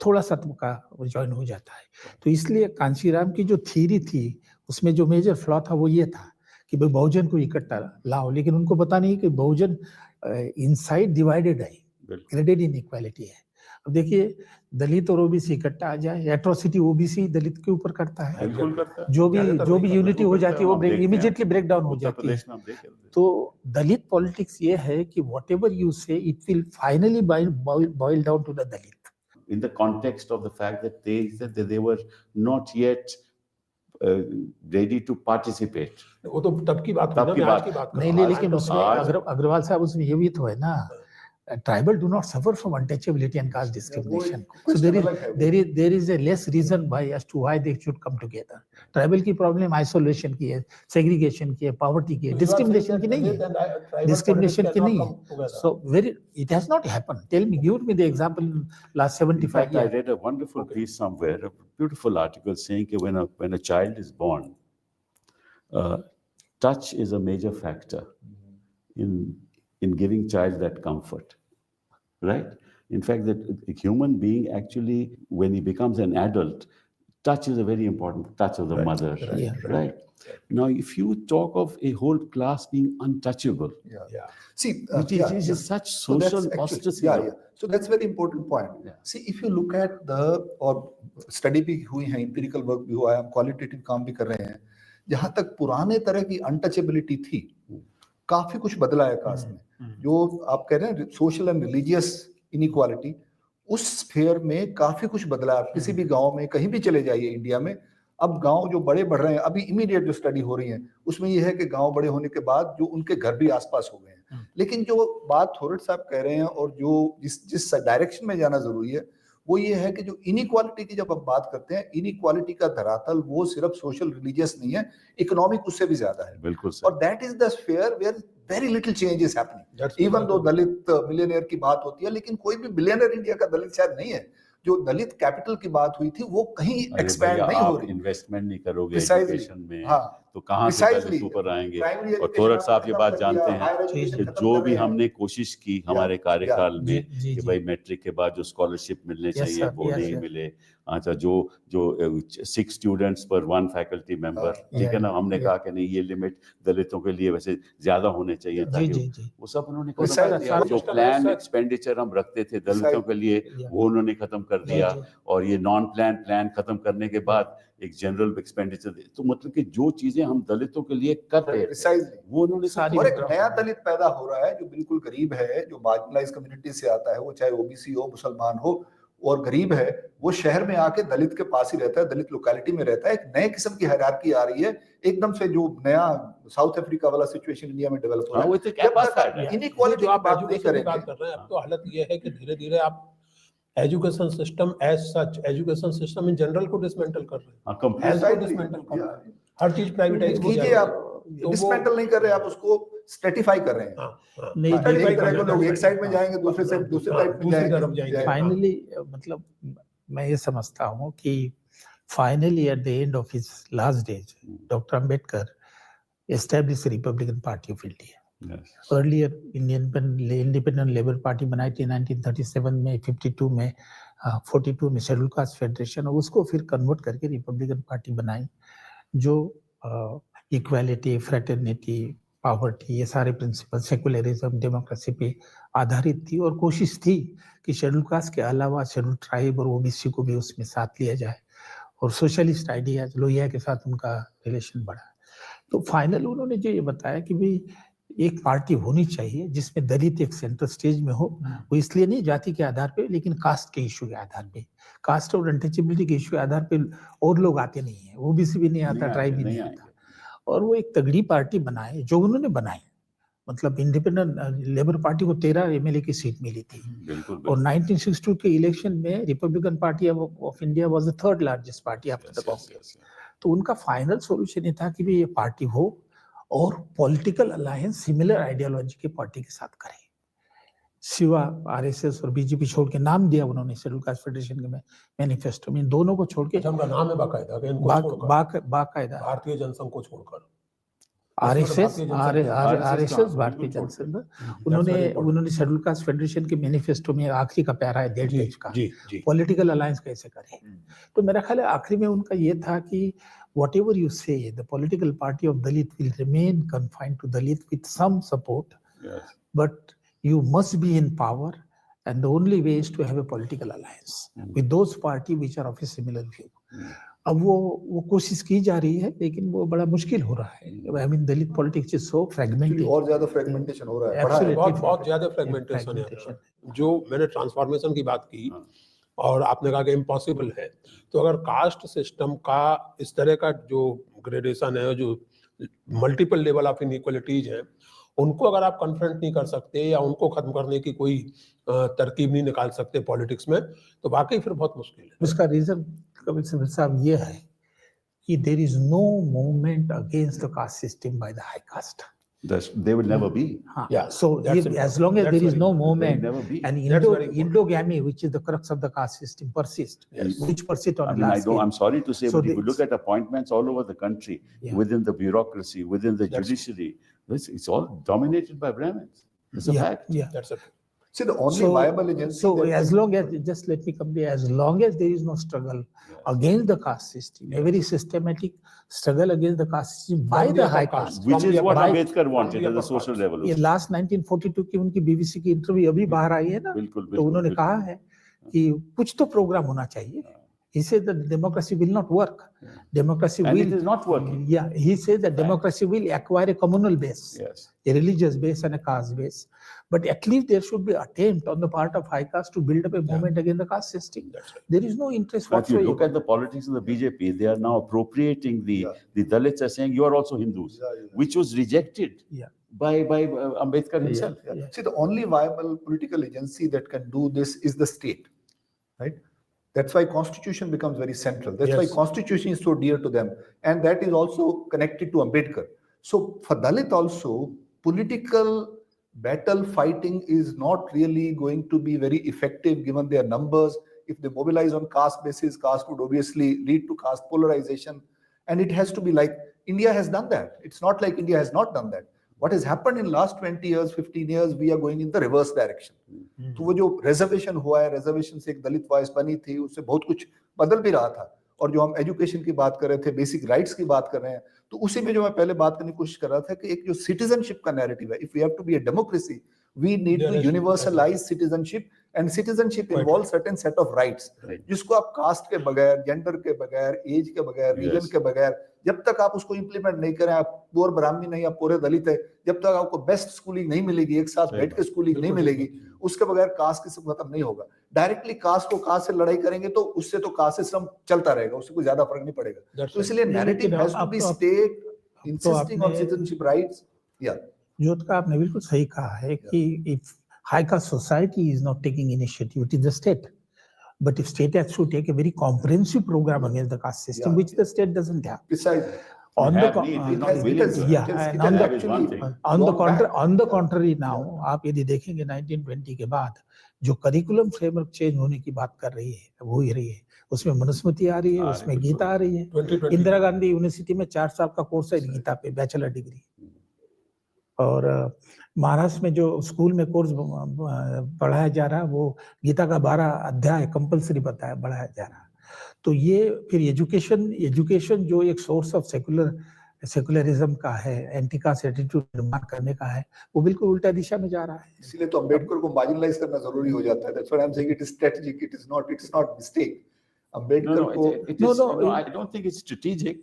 थोड़ा सा का join हो जाता है। तो इसलिए कांशीराम की जो थ्योरी थी, उसमें जो मेजर फ्लॉ था वो ये था कि भाई बहुजन को इकट्ठा लाओ, लेकिन उनको पता नहीं कि बहुजन इनसाइड डिवाइडेड है, ग्रेडेड इनइक्वालिटी है। अब देखिए दलित और ओबीसी इकट्ठा आ जाए, एट्रोसिटी ओबीसी दलित के ऊपर करता है, बिल्कुल करता है। जो ज्यादातर भी वही यूनिटी हो करता है, जाती है वो हम देखते हैं। इमीडिएटली ब्रेक डाउन हो उत्तर जाती है। प्रदेश में हम देख रहे हैं। तो दलित पॉलिटिक्स ये है कि whatever you say it will finally boil down to the Dalit. In the context of the fact that they said that they were not yet ready to participate. वो तो तब की बात हुई तब ना, की मैं आज बात। की बात कर नहीं रहा हूँ। लेकिन उसमें आज- अग्रवाल साहब उसमें ये भी तो है ना, tribal do not suffer from untouchability and caste discrimination, so there is a less reason why as to why they should come together. Tribal की प्रॉब्लम आइसोलेशन की है, सेग्रीगेशन की है, पॉवर्टी की है, डिस्क्रिमिनेशन की नहीं है, डिस्क्रिमिनेशन की नहीं है। So very it has not happened. Tell me, give me the example in last In 75 fact, I years। read a wonderful piece somewhere, a beautiful article saying that when a child is born, touch is a major factor in giving child that comfort, right? In fact, that a human being actually, when he becomes an adult, touch is a very important touch of the mother, right? Now, if you talk of a whole class being untouchable, Yeah. See, which is such So that's social actually- ostracism. So that's very important point. Yeah. See, if you look at और study भी हुई है, empirical work भी हुआ है, हम qualitative काम भी कर रहे हैं, जहां तक पुराने तरह की अनटचेबिलिटी थी, काफी कुछ बदला है कास्ट में। जो आप कह रहे हैं सोशल एंड रिलीजियस इनइक्वालिटी, उस स्फीयर में काफी कुछ बदला है। किसी भी गांव में कहीं भी चले जाइए इंडिया में, अब गांव जो बड़े बढ़ रहे हैं, अभी इमीडिएट जो स्टडी हो रही है उसमें यह है कि गांव बड़े होने के बाद जो उनके घर भी आसपास हो गए हैं। लेकिन जो बात थोरट साहब कह रहे हैं और जो जिस डायरेक्शन में जाना जरूरी है वो ये है कि जो इनइक्वालिटी की जब हम बात करते हैं, इनइक्वालिटी का धरातल वो सिर्फ सोशल रिलीजियस नहीं है, इकोनॉमिक उससे भी ज्यादा है। बिल्कुल सही। और that is the sphere where very little change is happening. Even though Dalit millionaire की बात होती है, लेकिन कोई भी बिलियनर इंडिया का दलित शायद नहीं है। जो दलित कैपिटल की बात हुई थी वो कहीं एक्सपैंड नहीं हो रही। इन्वेस्टमेंट नहीं करोगे Precisely. एजुकेशन में, हाँ, तो कहाँ से Precisely. दलित ऊपर आएंगे? Primary और education थोरट साहब ये खत्म बात कर दिया, जानते हैं higher कि education खत्म जो कर भी रहे हैं। हमने कोशिश की हमारे कार्यकाल में जी, कि जी। भाई मैट्रिक के बाद जो स्कॉलरशिप मिलने Yes, चाहिए sir. वो Yes, नहीं sir. मिले। अच्छा, जो 6 स्टूडेंट्स पर 1 फैकल्टी मेंबर, ठीक है ना, हमने yeah. कहा कि नहीं, ये लिमिट दलितों के लिए वैसे ज्यादा होने चाहिए जी ताकि जी जी। वो सब उन्होंने Precisely. खत्म कर दिया। सारा जो system प्लान ऐसा- एक्सपेंडिचर हम रखते थे दलितों के लिए, Yeah. वो उन्होंने खत्म कर जी, दिया। जी। और ये नॉन प्लान खत्म करने के बाद एक जनरल एक्सपेंडिचर, तो मतलब कि जो चीजें हम दलितों के लिए कर रहे थे Precisely. वो उन्होंने सारी और एक withdraw नया कर दी। दलित पैदा हो रहा है जो बिल्कुल गरीब है, जो मार्जिनलाइज कम्युनिटी से आता है, वो चाहे ओबीसी हो, मुसलमान हो और गरीब है, वो शहर में आके दलित के पास ही रहता है, दलित लोकेलिटी में रहता है। एक नए किस्म की हायरार्की आ रही है, एकदम से जो नया साउथ अफ्रीका वाला सिचुएशन इंडिया में डेवलप हो रहा हाँ, वो है। तो जब क्या तक बात है? इनइक्वालिटी जो की आप बात नहीं एजुकेशन की बात करेंगे, कर रहे हैं, अब तो हालत ये है कि धीरे धीरे आप education system as such, education system in general को डिसमेंटल कर रहे हैं, हाँ, complete। हेल्थ को Precisely. डिसमेंटल कर रहे हैं, हर चीज प्राइवेटाइज हो जा कीजिए रही है। आप, तो डिसमेंटल नहीं कर रहे, आप उसको स्ट्रेटिफाई कर रहे हैं। हाँ, हाँ। नहीं, हाँ, देखिए, एक तरह के लोग एक साइड में जाएंगे, दूसरे साइड दूसरे हाँ, टाइप में दूसरी तरफ जाएंगे। जाएंगे। फाइनली मतलब मैं ये समझता हूँ कि finally at the end of his last days doctor Ambedkar establish Republican party of India. Yes. Earlier independent labour party बनाई थी 1937 में, 52 में, 42 में शेड्यूल कास्ट फेडरेशन, और उसको फिर कन्वर्ट करके रिपब्लिकन पार्टी बनाई जो इक्वालिटी, फ्रेटर्निटी, पॉवर्टी, ये सारे प्रिंसिपल, सेकुलरिज्म, डेमोक्रेसी पे आधारित थी। और कोशिश थी कि शेड्यूल कास्ट के अलावा शेड्यूल ट्राइब और ओबीसी को भी उसमें साथ लिया जाए, और सोशलिस्ट आइडियाज, लोहिया के साथ उनका रिलेशन बढ़ा। तो फाइनल उन्होंने जो ये बताया कि भाई एक पार्टी होनी चाहिए जिसमें दलित एक सेंट्रल स्टेज में हो, वो इसलिए नहीं जाति के आधार पे, लेकिन कास्ट के इशू के आधार पे, कास्ट और अनटचेबिलिटी के इशू के आधार पे और लोग आते नहीं है, ओबीसी भी नहीं आता, ट्राइब भी नहीं आता, और वो एक तगड़ी पार्टी बनाए जो उन्होंने बनाई। मतलब इंडिपेंडेंट लेबर पार्टी को 13 एमएलए की सीट मिली थी, बिल्कुल, और 1962 के इलेक्शन में Republican party of India was the 3rd largest party after the Congress. तो उनका फाइनल सॉल्यूशन ये था कि भी ये पार्टी हो और पॉलिटिकल अलायंस सिमिलर आइडियोलॉजी के पार्टी के साथ करें। सिवा आरएसएस और बीजेपी छोड़ के, नाम दिया उन्होंने शेड्यूल कास्ट फेडरेशन के मैनिफेस्टो में, इन दोनों को छोड़ के, अच्छा, उनका नाम है बाकायदा कि इनको छोड़कर, बाकायदा भारतीय जनसंघ को छोड़कर आरएसएस हाँ, भारतीय जनसंघ, उन्होंने शेड्यूल कास्ट फेडरेशन के मैनिफेस्टो में आखिरी का प्यारा है 1.5 पेज का, जी जी, पॉलिटिकल अलायंस कैसे करें। तो मेरा ख्याल है आखिरी में उनका ये था कि whatever you say, the political party of Dalit will remain confined to Dalit with some support, Yes. but you must be in power and the only way is to have a political alliance with those party which are of a similar view. अब वो कोशिश की जा रही है, लेकिन वो बड़ा मुश्किल हो रहा है. I mean, Dalit politics is so fragmented. और ज्यादा फ्रेगमेंटेशन हो रहा है. बढ़ा है. Absolutely. बहुत ज्यादा फ्रेगमेंटेशन है. जो मैंने ट्रांसफॉर्मेशन की बात की और आपने कहा कि इम्पॉसिबल है, तो अगर कास्ट सिस्टम का इस तरह का जो ग्रेडेशन है, जो मल्टीपल लेवल ऑफ इनइक्वालिटीज हैं, उनको अगर आप कन्फ्रंट नहीं कर सकते या उनको खत्म करने की कोई तरकीब नहीं निकाल सकते पॉलिटिक्स में, तो वाकई फिर बहुत मुश्किल है. उसका रीजन कपिल सिब्बल साहब ये है कि there is no movement against the caste system by the high caste. They will never be. Yeah, So that's as long as that's there is very no good. movement, They'll never be. and That's very important. endogamy, which is the crux of the caste system, persists, Yes. which persists on I a mean, large scale. I'm sorry to say, So but if you this- look at appointments all over the country, Yeah. within the bureaucracy, within the That's- judiciary, it's all dominated by Brahmins. It's a Yeah, fact. yeah. That's a See, the only So- viable agency. So that as can- long as, just let me complete, as long as there is no struggle against the caste system, a very systematic struggle against the caste system by From the the high upper caste. caste. Which From is the what by- Ambedkar wanted from the as a upper social caste. ये revolution. Last 1942 की उनकी BBC की interview अभी बाहर आई है ना, बिल्कुल, तो बिल्कुल, उन्होंने बिल्कुल। कहा है कि कुछ तो प्रोग्राम होना चाहिए. He said that democracy will not work. Democracy And will. it is not working. Yeah, he says that democracy will acquire a communal base, Yes. a religious base and a caste base. But at least there should be attempt on the part of high caste to build up a movement against the caste system. That's right. There is no interest But if you whatsoever. look at the politics of the BJP, they are now appropriating Yeah. the Dalits are saying you are also Hindus, Yeah, yeah. which was rejected Yeah. by Ambedkar himself. Yeah, yeah. See, the only viable political agency that can do this is the state, right? That's why constitution becomes very central. That's why Yes. constitution is so dear to them. And that is also connected to Ambedkar. So for Dalit also, political battle fighting is not really going to be very effective given their numbers. If they mobilize on caste basis, caste would obviously lead to caste polarization. And it has to be like, India has done that. It's not like India has not done that. What has happened in last 20 years, 15 years, we are going in the reverse direction. तो वो जो reservation हुआ है, reservation से एक दलित voice बनी थी, उससे बहुत कुछ बदल भी रहा था. और जो हम एजुकेशन की बात कर रहे थे, बेसिक राइट्स की बात कर रहे हैं, तो उसी में जो मैं पहले बात करने की कोशिश कर रहा था कि एक जो सिटीजनशिप का नैरेटिव है, if we have to be a democracy, we need There to has to be universalise citizenship, and citizenship Quite involve certain set of rights, Right. जिसको आप कास्ट के बगैर, जेंडर के बगैर, एज के बगैर, रीजन Yes. के बगैर, जब तक आप उसको इंप्लीमेंट नहीं करें, आप पूरे ब्राह्मणी नहीं, आप पूरे दलित है, जब तक आपको बेस्ट स्कूलिंग नहीं मिलेगी, एक साथ सही बैठ के बात, स्कूलिंग नहीं बिल्कुल मिलेगी, उसके बगैर कास्ट सिस्टम खत्म नहीं होगा. डायरेक्टली कास्ट को कास्ट से लड़ाई करेंगे तो उससे तो कास्ट सिस्टम चलता रहेगा, उससे कोई ज्यादा फर्क नहीं पड़ेगा. That's तो right. इसलिए नैरेटिव लेकिन हैज टू बी अब स्टेट इंसिस्टिंग ऑन आपने- सिटीजनशिप राइट्स. या ज्योत आपने बिल्कुल सही कहा है कि if high caste society is not taking initiative, it is the state. But if state has to take a very comprehensive program against the caste system, Yeah. which the state doesn't have. precisely. On the Have co- need, uh, is not it has- willing. it has- sir. Yeah, it has- and it on has the- Have is one actually- thing. on the contrary now, आप यदि देखेंगे 1920 के बाद जो curriculum framework change होने की बात कर रही है, वो ही रही है. उसमें मनुस्मृति आ रही है, आ रही, उसमें बिल्कुल। गीता आ रही है. 2020 इंदिरा गांधी यूनिवर्सिटी में 4 साल का कोर्स है गीता पे, बैचलर डिग्री. और महाराष्ट्र में जो स्कूल में कोर्स पढ़ाया जा रहा है, वो गीता का 12 अध्याय कंपलसरी बढ़ाया जा रहा है. तो ये फिर एजुकेशन जो एक सोर्स ऑफ सेकुलरिज्म का है, एंटी कास्ट एटीट्यूड निर्माण करने का है, वो बिल्कुल उल्टा दिशा में जा रहा है. इसलिए तो अम्बेडकर को मार्जिनलाइज करना जरूरी हो जाता है. That's what I'm saying. It is strategic. It's not mistake. No, Ambedkar no, को it No, is, no, no, I don't think it's strategic,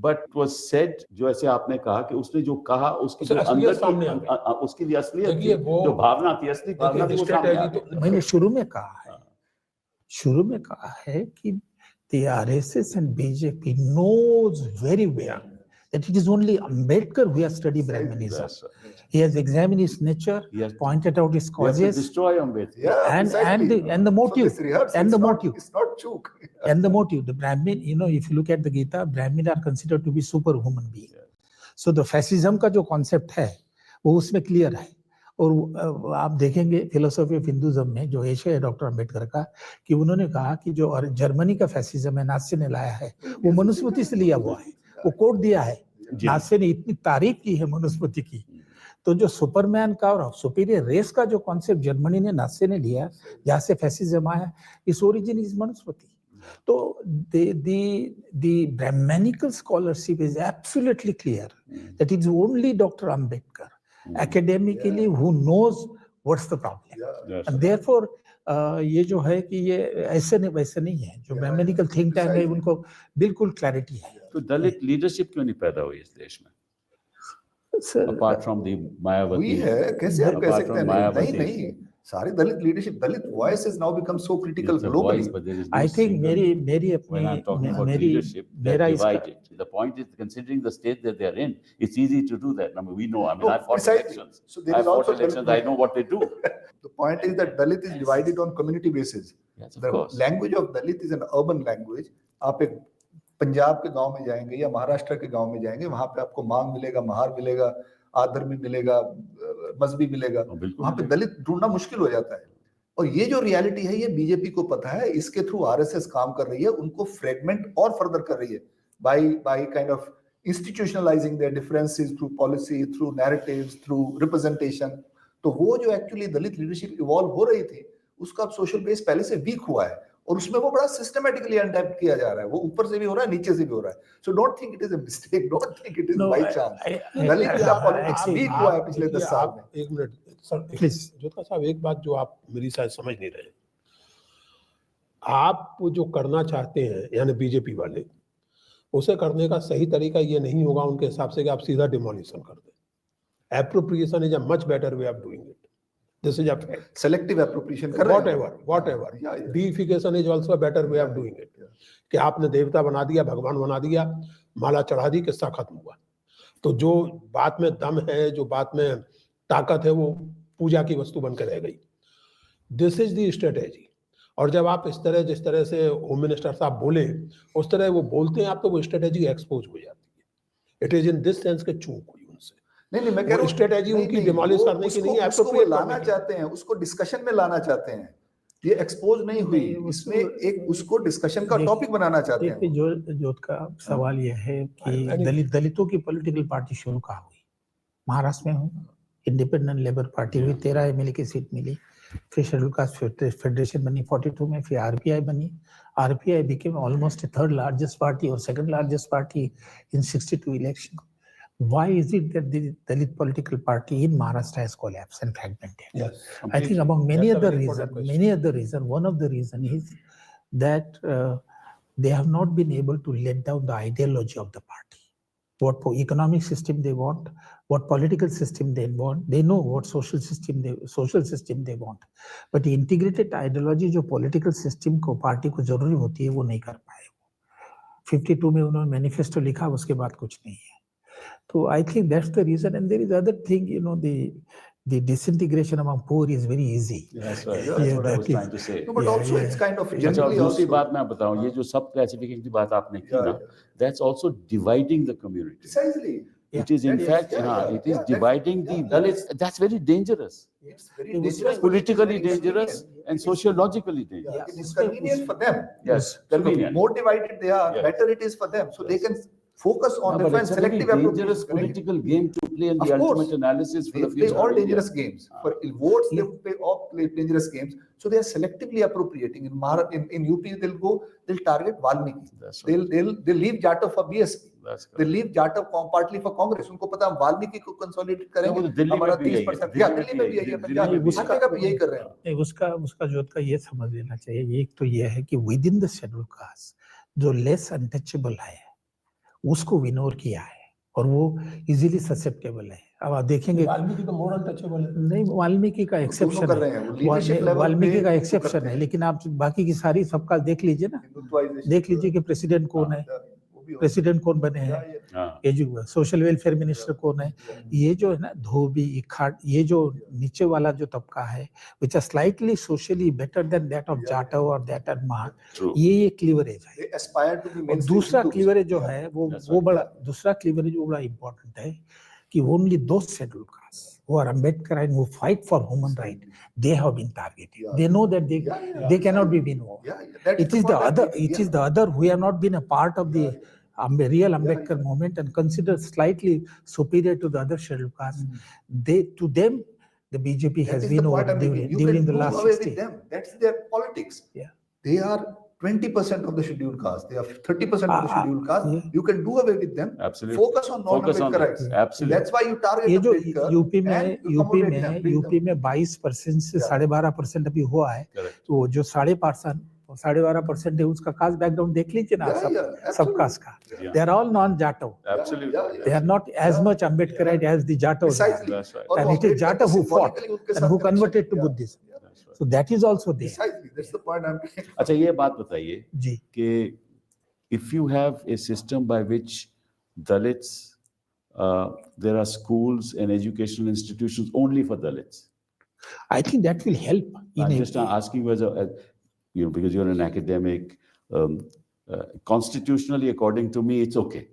but it was said, जो ऐसे आपने कहा कि उसने जो कहा उसकी उससे जो असलियत अंदर सामने आ गई. उसकी जो असलियत थी, देखिए, वो- जो भावना थी, असली भावना थी, वो सामने आ स्ट्रेटेजी गई. तो मैंने शुरू में कहा है कि the RSS and BJP knows very well that it is only Ambedkar who has studied Brahminism. Yes, sir. He has examined its nature, He has- pointed out its We have to causes, destroy Ambedkar. yeah, and precisely. the motive, So this rehearsal, and the it's not- motive. It's not choke. and the motive. The Brahmin, if you look at the Gita, Brahmin are considered to be superhuman beings. So the fascism का जो concept है, वो उसमें clear है. और आप देखेंगे philosophy of Hinduism में जो एशे है डॉक्टर अंबेडकर का, कि उन्होंने कहा कि जो जर्मनी का फैसिज्म है नात्से ने लाया है, वो मनुस्मृति से लिया हुआ है. वो कोट दिया है. जी. नात्से ने इतनी तारीफ की है मनुस्मृति की. तो जो सुपरमैन का और सुपीरियर रेस का जो कॉन्सेप्ट जर्मनी ने नात्से ने लिया, जहाँ से फैसिज्म आया, इस ओरिजिन इज मनुस्मृति. तो the Brahmanical scholarship is absolutely clear that it's only Dr. Ambedkar academically who knows what's the problem. Yeah. Yes, And therefore, ये जो है कि ये ऐसे नहीं वैसे नहीं है, जो मेडिकल थिंक टैंक है उनको बिल्कुल क्लैरिटी है। तो दलित लीडरशिप क्यों नहीं पैदा हुई इस देश में? अपार्ट फ्रॉम दी हुई मायावती, है, कैसे आप कह apart सकते from हैं? मायावती, नहीं, सारे Dalit leadership, Dalit voice has now become so critical it's a globally. voice, but there is no I think single- मेरी when I'm talking about मेरी leadership, they're मेरा इसका divided. The point is, considering the state that they're in, it's easy to do that. I mean, we know. I mean, No, I fought precisely. elections. So there I is fought also elections. I know what they do. The point is that Dalit is divided on community basis. Yes, of The course. language of Dalit is an urban language. आप एक पंजाब के गांव में जाएंगे या महाराष्ट्र के गांव में जाएंगे, वहां पे आपको मांग मिलेगा, महार मिलेगा, आदर भी मिलेगा, मजहबी मिलेगा। बिल्कुल वहां पे दलित ढूंढना मुश्किल हो जाता है। और ये जो रियलिटी है, ये बीजेपी को पता है, इसके थ्रू आरएसएस काम कर रही है, उनको फ्रेगमेंट और फर्दर कर रही है by kind of institutionalising their differences through policy, through narratives, through representation. तो वो जो एक्चुअली दलित लीडरशिप इवॉल्व हो रही थी, उसका सोशल बेस पहले से वीक हुआ है और उसमें वो बड़ा सिस्टमेटिकली अनटैप किया जा रहा है। वो ऊपर से भी हो रहा है, नीचे से भी हो रहा है। So don't think it is a mistake, don't think it is by chance. Dalit का पॉलिटिक्स वीक हुआ है पिछले 10 साल में। एक मिनट सर, प्लीज ज्योतिका साहब, एक बात जो आप मेरी शायद समझ नहीं रहे, आप जो करना चाहते हैं यानी बीजेपी वाले, उसे करने का सही तरीका ये नहीं होगा उनके हिसाब से कि आप सीधा डिमोलिशन कर दें। Appropriation is a much better way of doing it. This is a fact. Selective appropriation कर रहे हैं। Whatever deification is also a better way of doing it. कि आपने देवता बना दिया, भगवान बना दिया, माला चढ़ा दी, किस्सा खत्म हुआ। तो जो बात में दम है, जो बात में ताकत है, वो पूजा की वस्तु बनकर रह गई। This is the strategy. और जब आप इस तरह, जिस तरह से होम मिनिस्टर साहब बोले, उस तरह वो बोलते हैं, आप तो वो स्ट्रेटेजी एक्सपोज हो जाती है। It is in this sense के चूक हुई उनसे। नहीं, मैं कह रहा हूं स्ट्रेटेजी उनकी डिमोलिश करने की नहीं है, उसको वो लाना चाहते हैं, उसको डिस्कशन में लाना चाहते हैं। ये एक्सपोज नहीं हुई, इसमें एक उसको डिस्कशन का टॉपिक बनाना चाहते हैं। देखिए, जोत का सवाल यह है कि दलितों की पॉलिटिकल पार्टी शुरू कहाँ हुई? महाराष्ट्र में हुई, इंडिपेंडेंट लेबर पार्टी हुई, 13 एमएलए की सीट मिली, फिर शेड्यूल कास्ट फेडरेशन बनी 42 में, फिर आरपीआई बनी। RPI became almost third largest party और second largest party in 62 election. Why is it that the Dalit political party in Maharashtra has collapsed and fragmented? Yes, I think among many That's a other very reasons, important one of the reason is that they have not been able to let down the ideology of the party. What economic system they want, what political system they want, they know what social system they want. But the integrated ideology जो political system को party को जरूरी होती है, वो नहीं कर पाए। 52 में उन्होंने मैनिफेस्टो लिखा, उसके बाद कुछ नहीं है। So I think that's the reason, and there is other thing, the disintegration among poor is very easy. That's right. That's what I was trying to say. No, but also it's kind of अच्छा, generally दूसरी also बात मैं बताऊं, ये जो सब classification की बात आपने की ना, that's also dividing the community. precisely. It is in fact, it is dividing the Dalits. That's very dangerous. It's very dangerous. Politically dangerous and sociologically dangerous. It is convenient for them. Yes, The convenient. more divided they are, Yes. better it is for them. So they can focus on No, but different it's a very selective dangerous appropriation. political game to play and Of the course. ultimate analysis for the They future. all of India. dangerous games. For votes, they all play dangerous games. So they are selectively appropriating. In UP, they'll target Valmiki. That's right. They'll leave Jatav for BSP. That's correct. They'll leave Jatav partly for Congress. उनको पता है वाल्मीकि को consolidate वो करेंगे, तो दिल्ली में हमारा भी यही है। 30%, दिल्ली दिल्ली में भी यही है, दिल्ली पंजाब में में भी हर जगह पे यही कर रहे हैं। नहीं, उसका जोत का ये समझ लेना चाहिए। एक तो ये है कि with in the schedule caste जो लेस अनटचेबल है, उसको इग्नोर किया है और वो इजीली ससेप्टेबल है। अब आप देखेंगे वाल्मीकि तो मोर अनटचेबल है। नहीं, वाल्मीकि का एक्सेप्शन कर रहे हैं, वो leadership level वाल्मीकि पे का वो एक्सेप्शन करते है, हैं। लेकिन आप बाकी की सारी सबका देख लीजिए ना, हिंदुत्वाइजेशन देख लीजिए कि प्रेसिडेंट कौन है, वो भी हो प्रेसिडेंट कौन बने हैं, हाँ, ये जो सोशल वेलफेयर मिनिस्टर कौन है, ये जो है ना धोबी खाट, ये जो नीचे वाला जो तबका है, which are slightly socially better than that of Jatav और दैट ऑफ महार, true. ये क्लीवरेज है। they aspire to be और mainstream दूसरा Hindus. क्लीवरेज जो है That's वो right. बड़ा, दूसरा क्लीवरेज वो बड़ा इंपॉर्टेंट है कि only those schedule caste who are Ambedkar and who fight for human right, they have been targeted. Yeah. They know that Yeah. they cannot be win over. Yeah, that It is the point other. I'm It making, is the other who have not been a part of the real Ambedkar movement and considered slightly superior to the other scheduled castes. To them, the BJP That has is been the point over I'm making. You during can the do last away 60. with them. That's their politics. Yeah. They are 20% of the scheduled caste, they are 30% of the scheduled caste. yeah. You can do away with them. Absolutely. Focus on non-Ambedkarites. Absolutely. That's why you target ये जो Ambedkar UP and में you accommodate them, bring UP them. में 22% से Yeah. 12.5% अभी हुआ है, Correct. तो जो 12.5% है उसका कास्ट बैकग्राउंड देख लीजिए ना, Yeah, सब yeah, सब absolutely. कास्ट का, Yeah. they are all non-Jato, Absolutely. Yeah, yeah, they are not as Yeah. much Ambedkarite as the Jatos are. Precisely. That's right. और And वो it is Ambedkar Jata who fought symbolically उनके and साथ who connection- converted to Yeah, Buddhism. yeah. That's right. So that is also there. Precisely, that's the point I'm making. अच्छा, ये बात बताइए जी, कि if you have a system by which Dalits, there are schools and educational institutions only for Dalits. I think that will help. I'm just asking you you know, because you're an academic, constitutionally, according to me, it's okay.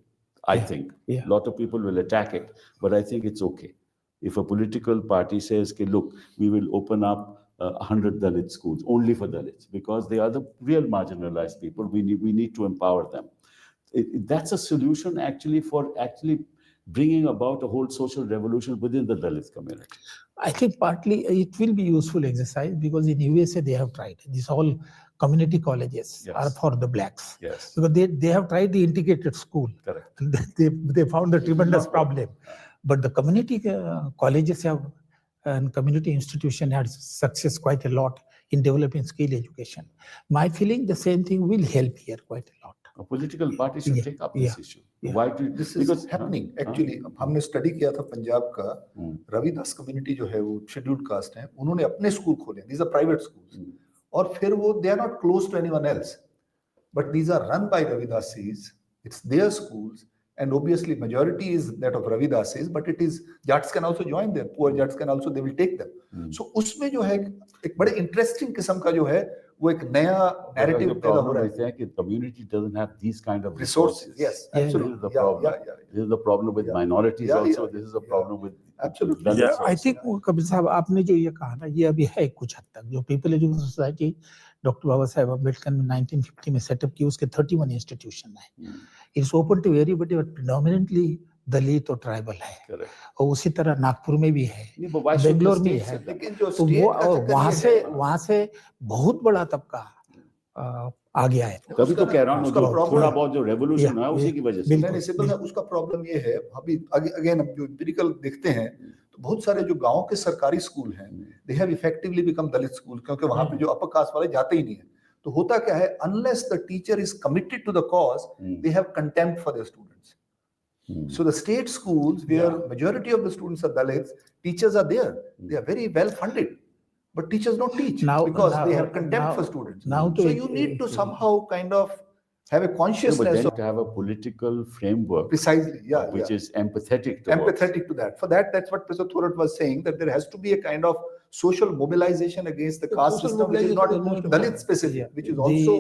I Yeah, think yeah. a lot of people will attack it, but I think it's okay. If a political party says, okay, look, we will open up 100 Dalit schools only for Dalits, because they are the real marginalized people. We need to empower them. That's a solution actually for bringing about a whole social revolution within the Dalit community. I think partly it will be useful exercise because in USA they have tried. These all community colleges Yes. are for the blacks. Yes. Because they have tried the integrated school. Correct. They found a tremendous not problem. But the community colleges have and community institution had success quite a lot in developing skill education. My feeling the same thing will help here quite a lot. A political party should Yeah, take up this yeah, issue. yeah. Why do This is happening actually. हमने study किया था पंजाब का, Ravidas community जो है वो scheduled caste है, उन्होंने अपने स्कूल खोले. These are private schools. और फिर वो they are not close to anyone else, but these are run by Ravidasis. It's their schools, and obviously majority is that of Ravidasis, but it is Jats can also join there. Poor Jats can also, they will take them. So उसमें जो है एक बड़े interesting किस्म का जो है वो एक नया narrative पैदा हो रहा है. I think the community doesn't have these kind of Resources, yes, Yeah, absolutely. This is the Yeah, problem. yeah, yeah. This is the problem with Yeah. minorities Yeah, also. yeah, This is a yeah. problem with Absolutely. Dalits Yeah, I also. think Kabir साहब आपने जो ये कहा ना, ये अभी है कुछ हद तक. जो people education society doctor Baba Saheb Ambedkar ने 1950 में सेटअप की, उसके 31 इंस्टीट्यूशन है. It's open to everybody, but predominantly Dalit और ट्राइबल है. Correct. और उसी तरह नागपुर में भी है, नहीं, but why should the Bangalore में state है. set that? लेकिन जो तो state वो का चक्कर ये है, वहां से बहुत बड़ा तबका आ गया है. तभी तो कह रहा हूँ उसका जो problem थोड़ा है. बहुत जो रेवोल्यूशन है उसी की वजह से. बिल्कुल. नहीं सिंपल है, उसका प्रॉब्लम ये है. अभी अगेन जो एम्पिरिकल देखते हैं तो बहुत सारे जो गांव के सरकारी स्कूल हैं, they have effectively become Dalit school, क्योंकि वहां पे जो अपर कास्ट वाले जाते ही नहीं है. तो होता क्या है, unless the teacher is committed to the cause, they have contempt for their students. So the state schools where majority of the students are Dalits, teachers are there. They are very well funded, but teachers don't teach because they have contempt for students. So you need to somehow kind of have a No, but consciousness then of to have a political framework precisely, which is empathetic towards. empathetic to that. For that, that's what Professor Thorat was saying, that there has to be a kind of social mobilization against the caste social system, which is not mobilization is Dalit specific, which is also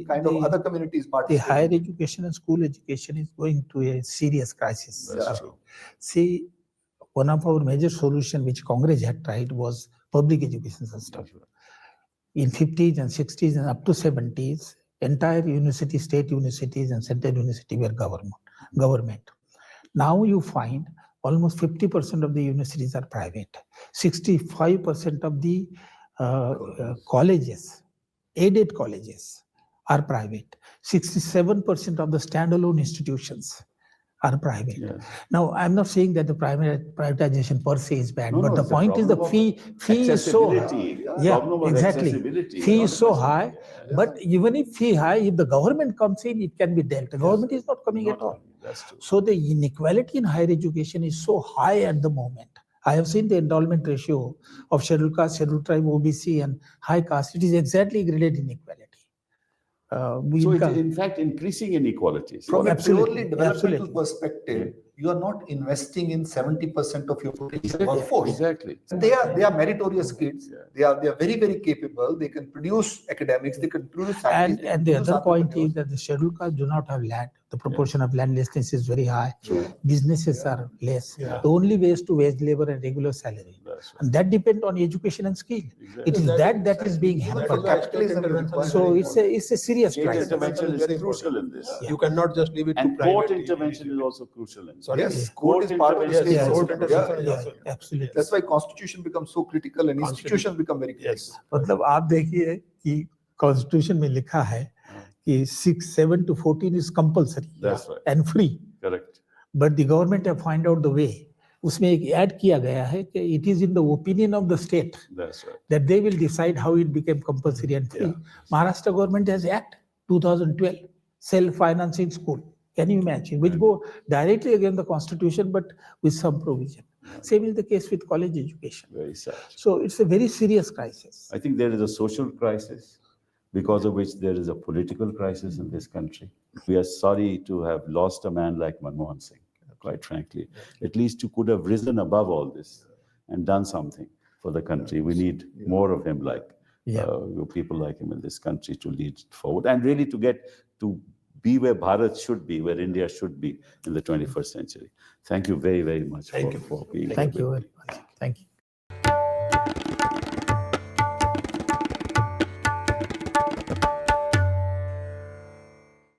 kind of other communities The participating. higher education and school education is going to a serious crisis. That's true. See, one of our major solution which Congress had tried was public education system. In 50s and 60s and up to 70s, entire university, state universities and central university were government. Now you find almost 50% of the universities are private. 65% of the colleges, aided colleges, are private. 67% of the standalone institutions are private. Yes. Now, I'm not saying that the privatization per se is bad, No, but no, the it's a point is the problem fee is so high. Accessibility. Yeah, Problem of exactly. accessibility. Fee not is so accessibility. high, but even if fee high, if the government comes in, it can be dealt. The government is not coming at all. That's true. So the inequality in higher education is so high at the moment. I have seen the endowment ratio of scheduled caste, scheduled tribe, OBC, and high caste. It is exactly graded inequality. So it's in fact increasing inequalities. From a Absolutely, purely developmental absolutely. perspective, you are not investing in 70% of your potential workforce. Exactly. They are meritorious kids. Yeah. They are very, very capable. They can produce academics. They can produce And scientists. they can the produce other point is entrepreneurs. that the scheduled caste do not have land. The proportion of landlessness is very high. Businesses are less. The only way is to wage labor and regular salary. That's right. And that depends on education and skill. Exactly. It is that is being Even hampered. for capitalism, it requires So very it's a serious State crisis. intervention is Very crucial in this. You cannot just leave it And to court private intervention is also crucial in this. Sorry? Yes, Court court is part of the intervention state is system. also- Yeah, intervention. yeah. Yeah, absolutely. That's why constitution becomes so critical and institutions become very critical. Yes. मतलब आप देखिए कि constitution में लिखा है कि 6, 7 to 14 is compulsory That's right. and free. Correct. But the government have find out the way. उसमें एक ऐड किया गया है कि it is in the opinion of the state That's right. that they will decide how it became compulsory and free. Maharashtra government has Act 2012, self-financing school. Can you imagine? Which go directly against the constitution, but with some provision. Same is the case with college education. Very sad. So it's a very serious crisis. I think there is a social crisis because of which there is a political crisis in this country. We are sorry to have lost a man like Manmohan Singh, quite frankly. At least you could have risen above all this and done something for the country. We need more of him, like people like him in this country to lead forward and really to get to be where Bharat should be, where India should be in the 21st century. Thank you very, very much for being here. Thank you very much. Thank you.